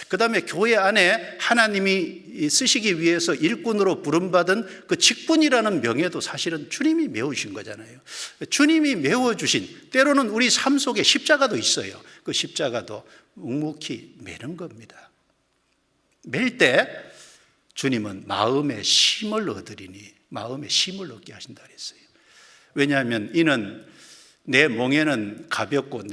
그 다음에 교회 안에 하나님이 쓰시기 위해서 일꾼으로 부름받은 그 직분이라는 명예도 사실은 주님이 메우신 거잖아요. 주님이 메워주신, 때로는 우리 삶 속에 십자가도 있어요. 그 십자가도 묵묵히 메는 겁니다. 멜 때 주님은 마음의 쉼을 얻으리니, 마음의 쉼을 얻게 하신다 그랬어요. 왜냐하면 이는 내 멍에는 가볍고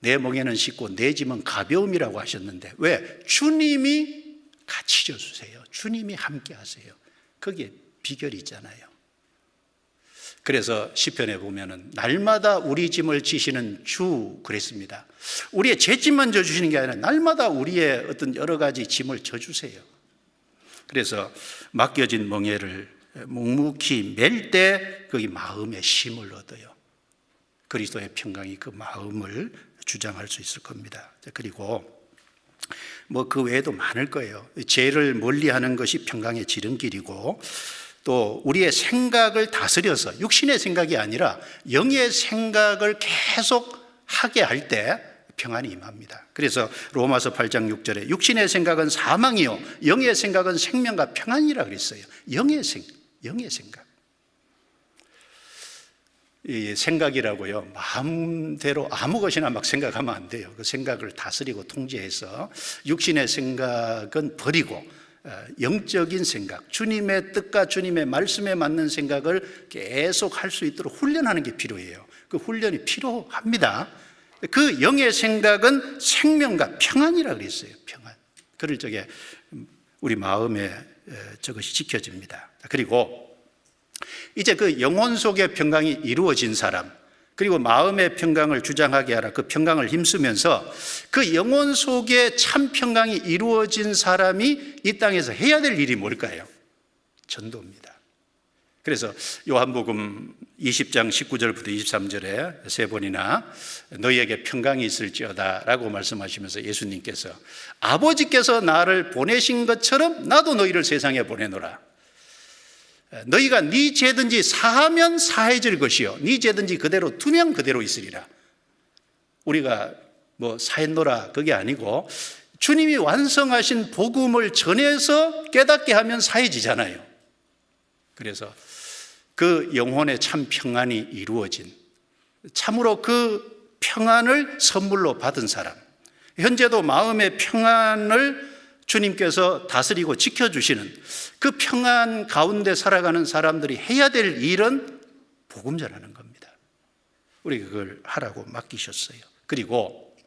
내 멍에는 쉽고 내 짐은 가벼움이라고 하셨는데, 왜? 주님이 같이 져주세요. 주님이 함께 하세요. 그게 비결이 있잖아요. 그래서 시편에 보면은 날마다 우리 짐을 지시는 주 그랬습니다. 우리의 죄짐만 져주시는 게 아니라 날마다 우리의 어떤 여러 가지 짐을 져주세요. 그래서 맡겨진 멍에를 묵묵히 맬 때 거기 마음의 쉼을 얻어요. 그리스도의 평강이 그 마음을 주장할 수 있을 겁니다. 그리고 그 외에도 많을 거예요. 죄를 멀리하는 것이 평강의 지름길이고, 또 우리의 생각을 다스려서 육신의 생각이 아니라 영의 생각을 계속 하게 할 때 평안이 임합니다. 그래서 로마서 8장 6절에 육신의 생각은 사망이요 영의 생각은 생명과 평안이라 그랬어요. 영의 생각. 이 생각이라고요, 마음대로 아무 것이나 막 생각하면 안 돼요. 그 생각을 다스리고 통제해서 육신의 생각은 버리고 영적인 생각, 주님의 뜻과 주님의 말씀에 맞는 생각을 계속 할 수 있도록 훈련하는 게 필요해요. 그 훈련이 필요합니다. 그 영의 생각은 생명과 평안이라 그랬어요. 평안. 그럴 적에 우리 마음에 저것이 지켜집니다. 그리고 이제 그 영혼 속의 평강이 이루어진 사람, 그리고 마음의 평강을 주장하게 하라, 그 평강을 힘쓰면서 그 영혼 속에 참 평강이 이루어진 사람이 이 땅에서 해야 될 일이 뭘까요? 전도입니다. 그래서 요한복음 20장 19절부터 23절에 세 번이나 너희에게 평강이 있을지어다 라고 말씀하시면서 예수님께서 아버지께서 나를 보내신 것처럼 나도 너희를 세상에 보내노라. 너희가 네 죄든지 사하면 사해질 것이요 네 죄든지 그대로 두면 그대로 있으리라. 우리가 뭐 사했노라 그게 아니고 주님이 완성하신 복음을 전해서 깨닫게 하면 사해지잖아요. 그래서 그 영혼의 참 평안이 이루어진, 참으로 그 평안을 선물로 받은 사람, 현재도 마음의 평안을 주님께서 다스리고 지켜주시는 그 평안 가운데 살아가는 사람들이 해야 될 일은 복음 전하는 겁니다. 우리 그걸 하라고 맡기셨어요. 그리고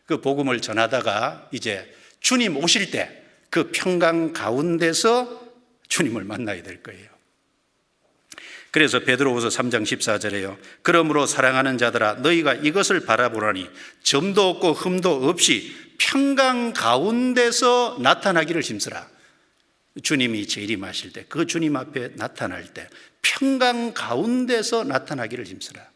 그 복음을 전하다가 이제 주님 오실 때 그 평강 가운데서 주님을 만나야 될 거예요. 그래서 베드로후서 3장 14절에요. 그러므로 사랑하는 자들아 너희가 이것을 바라보라니 점도 없고 흠도 없이 평강 가운데서 나타나기를 힘쓰라. 주님이 재림하실 때, 그 주님 앞에 나타날 때 평강 가운데서 나타나기를 힘쓰라.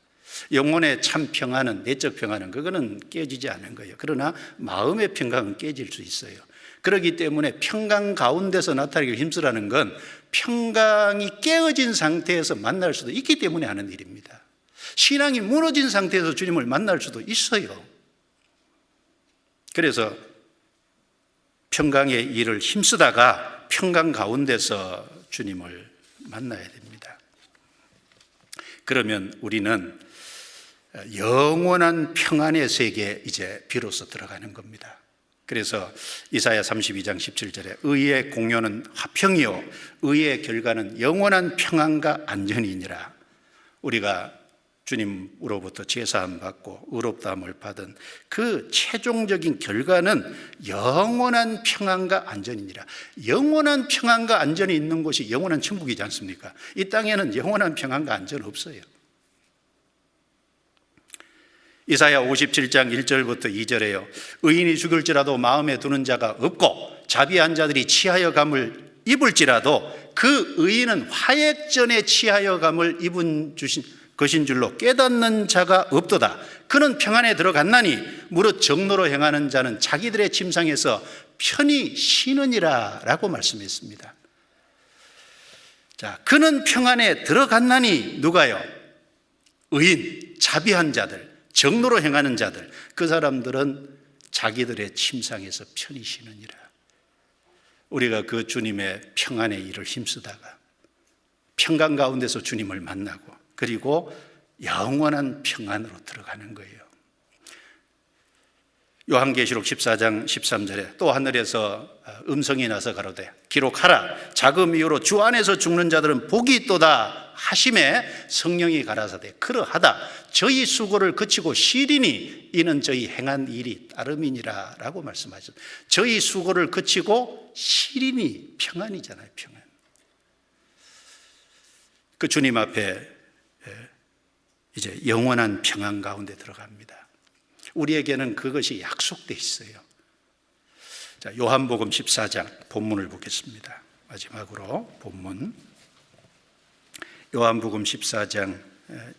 영혼의 참 평안은, 내적 평안은 그거는 깨지지 않는 거예요. 그러나 마음의 평강은 깨질 수 있어요. 그렇기 때문에 평강 가운데서 나타나기를 힘쓰라는 건 평강이 깨어진 상태에서 만날 수도 있기 때문에 하는 일입니다. 신앙이 무너진 상태에서 주님을 만날 수도 있어요. 그래서 평강의 일을 힘쓰다가 평강 가운데서 주님을 만나야 됩니다. 그러면 우리는 영원한 평안의 세계에 이제 비로소 들어가는 겁니다. 그래서 이사야 32장 17절에 의의 공효는 화평이요 의의 결과는 영원한 평안과 안전이니라. 우리가 주님으로부터 제사함 받고 의롭다함을 받은 그 최종적인 결과는 영원한 평안과 안전이니라. 영원한 평안과 안전이 있는 곳이 영원한 천국이지 않습니까? 이 땅에는 영원한 평안과 안전 없어요. 이사야 57장 1절부터 2절에요. 의인이 죽을지라도 마음에 두는 자가 없고 자비한 자들이 치하여 감을 입을지라도 그 의인은 화액전에 치하여 감을 입은 것인 줄로 깨닫는 자가 없도다. 그는 평안에 들어갔나니 무릇 정로로 행하는 자는 자기들의 침상에서 편히 쉬느니라 라고 말씀했습니다. 자, 그는 평안에 들어갔나니 누가요? 의인, 자비한 자들, 정로로 행하는 자들, 그 사람들은 자기들의 침상에서 편히 쉬느니라. 우리가 그 주님의 평안의 일을 힘쓰다가 평강 가운데서 주님을 만나고 그리고 영원한 평안으로 들어가는 거예요. 요한계시록 14장 13절에 또 하늘에서 음성이 나서 가로되 기록하라. 자금 이후로 주 안에서 죽는 자들은 복이 있도다 하심에 성령이 가라사대 그러하다. 저희 수고를 그치고 쉬리니 이는 저희 행한 일이 따름이니라 라고 말씀하셨어요. 저희 수고를 그치고 쉬리니 평안이잖아요. 평안. 그 주님 앞에 이제 영원한 평안 가운데 들어갑니다. 우리에게는 그것이 약속되어 있어요. 자, 요한복음 14장 본문을 보겠습니다. 마지막으로 본문 요한복음 14장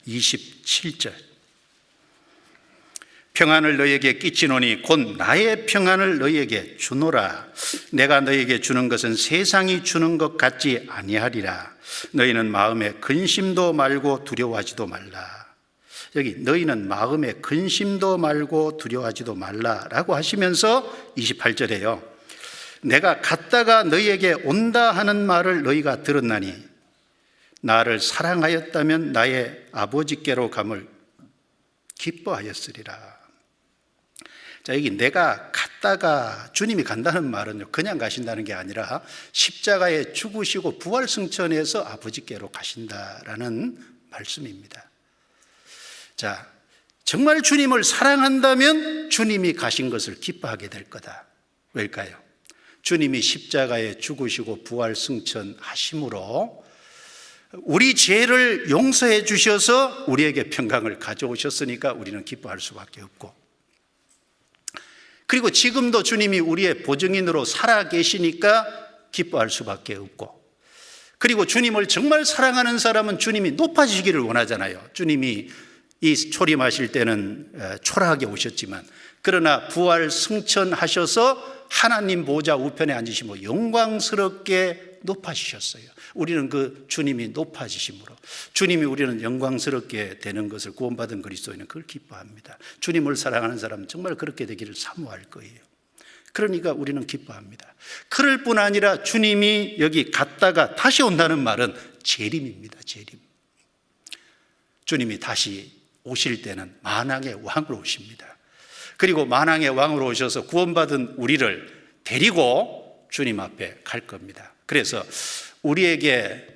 27절 평안을 너희에게 끼치노니 곧 나의 평안을 너희에게 주노라. 내가 너희에게 주는 것은 세상이 주는 것 같지 아니하리라. 너희는 마음에 근심도 말고 두려워하지도 말라. 여기 너희는 마음에 근심도 말고 두려워하지도 말라라고 하시면서 28절에요. 내가 갔다가 너희에게 온다 하는 말을 너희가 들었나니 나를 사랑하였다면 나의 아버지께로 감을 기뻐하였으리라. 자, 여기 내가 갔다가 주님이 간다는 말은요, 그냥 가신다는 게 아니라 십자가에 죽으시고 부활 승천해서 아버지께로 가신다라는 말씀입니다. 자, 정말 주님을 사랑한다면 주님이 가신 것을 기뻐하게 될 거다. 왜일까요? 주님이 십자가에 죽으시고 부활 승천하심으로 우리 죄를 용서해 주셔서 우리에게 평강을 가져오셨으니까 우리는 기뻐할 수밖에 없고, 그리고 지금도 주님이 우리의 보증인으로 살아계시니까 기뻐할 수밖에 없고, 그리고 주님을 정말 사랑하는 사람은 주님이 높아지시기를 원하잖아요. 주님이 이 초림하실 때는 초라하게 오셨지만, 그러나 부활 승천하셔서 하나님 보좌 우편에 앉으시고 영광스럽게 높아지셨어요. 우리는 그 주님이 높아지심으로, 주님이 우리는 영광스럽게 되는 것을 구원받은 그리스도인은 그걸 기뻐합니다. 주님을 사랑하는 사람은 정말 그렇게 되기를 사모할 거예요. 그러니까 우리는 기뻐합니다. 그럴 뿐 아니라 주님이 여기 갔다가 다시 온다는 말은 재림입니다. 재림. 주님이 다시 오실 때는 만왕의 왕으로 오십니다. 그리고 만왕의 왕으로 오셔서 구원받은 우리를 데리고 주님 앞에 갈 겁니다. 그래서 우리에게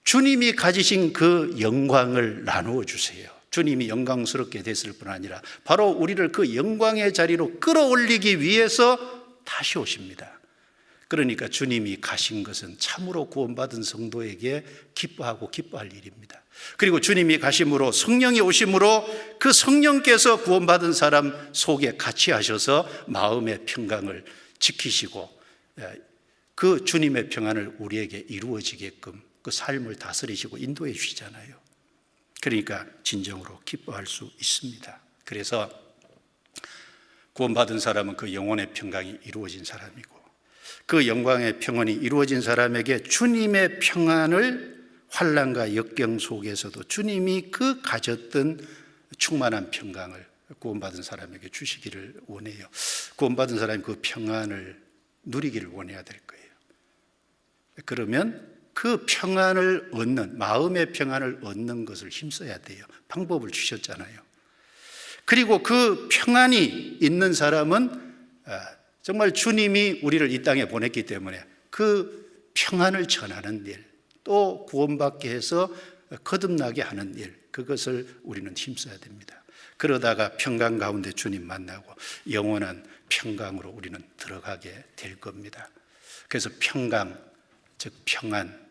주님이 가지신 그 영광을 나누어 주세요. 주님이 영광스럽게 됐을 뿐 아니라 바로 우리를 그 영광의 자리로 끌어올리기 위해서 다시 오십니다. 그러니까 주님이 가신 것은 참으로 구원받은 성도에게 기뻐하고 기뻐할 일입니다. 그리고 주님이 가심으로, 성령이 오심으로 그 성령께서 구원받은 사람 속에 같이 하셔서 마음의 평강을 지키시고 그 주님의 평안을 우리에게 이루어지게끔 그 삶을 다스리시고 인도해 주시잖아요. 그러니까 진정으로 기뻐할 수 있습니다. 그래서 구원받은 사람은 그 영혼의 평강이 이루어진 사람이고, 그 영광의 평안이 이루어진 사람에게 주님의 평안을 환난과 역경 속에서도 주님이 그 가졌던 충만한 평강을 구원받은 사람에게 주시기를 원해요. 구원받은 사람이 그 평안을 누리기를 원해야 될 거예요. 그러면 그 평안을 얻는, 마음의 평안을 얻는 것을 힘써야 돼요. 방법을 주셨잖아요. 그리고 그 평안이 있는 사람은 정말 주님이 우리를 이 땅에 보냈기 때문에 그 평안을 전하는 일, 또 구원받게 해서 거듭나게 하는 일, 그것을 우리는 힘써야 됩니다. 그러다가 평강 가운데 주님 만나고 영원한 평강으로 우리는 들어가게 될 겁니다. 그래서 평강, 즉 평안,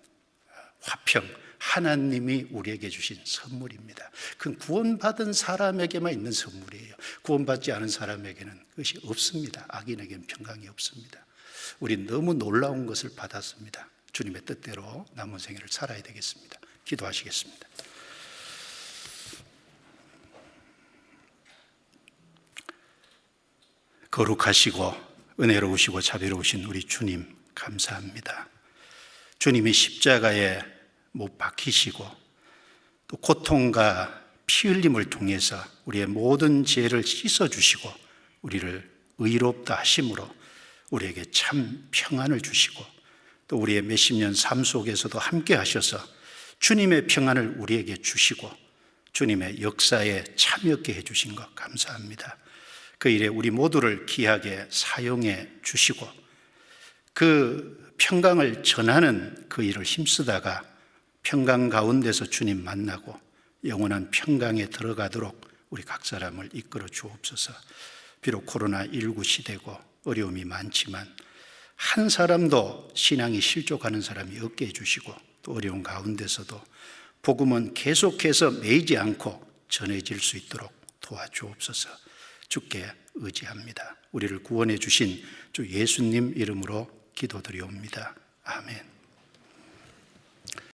화평, 하나님이 우리에게 주신 선물입니다. 그건 구원받은 사람에게만 있는 선물이에요. 구원받지 않은 사람에게는 그것이 없습니다. 악인에게는 평강이 없습니다. 우린 너무 놀라운 것을 받았습니다. 주님의 뜻대로 남은 생애를 살아야 되겠습니다. 기도하시겠습니다. 거룩하시고 은혜로우시고 자비로우신 우리 주님 감사합니다. 주님이 십자가에 못 박히시고 또 고통과 피 흘림을 통해서 우리의 모든 죄를 씻어주시고 우리를 의롭다 하심으로 우리에게 참 평안을 주시고 또 우리의 몇십 년 삶 속에서도 함께 하셔서 주님의 평안을 우리에게 주시고 주님의 역사에 참여하게 해주신 것 감사합니다. 그 일에 우리 모두를 귀하게 사용해 주시고 그 평강을 전하는 그 일을 힘쓰다가 평강 가운데서 주님 만나고 영원한 평강에 들어가도록 우리 각 사람을 이끌어 주옵소서. 비록 코로나19 시대고 어려움이 많지만 한 사람도 신앙이 실족하는 사람이 없게 해주시고 또 어려운 가운데서도 복음은 계속해서 매이지 않고 전해질 수 있도록 도와주옵소서. 주께 의지합니다. 우리를 구원해 주신 주 예수님 이름으로 기도드리옵니다. 아멘.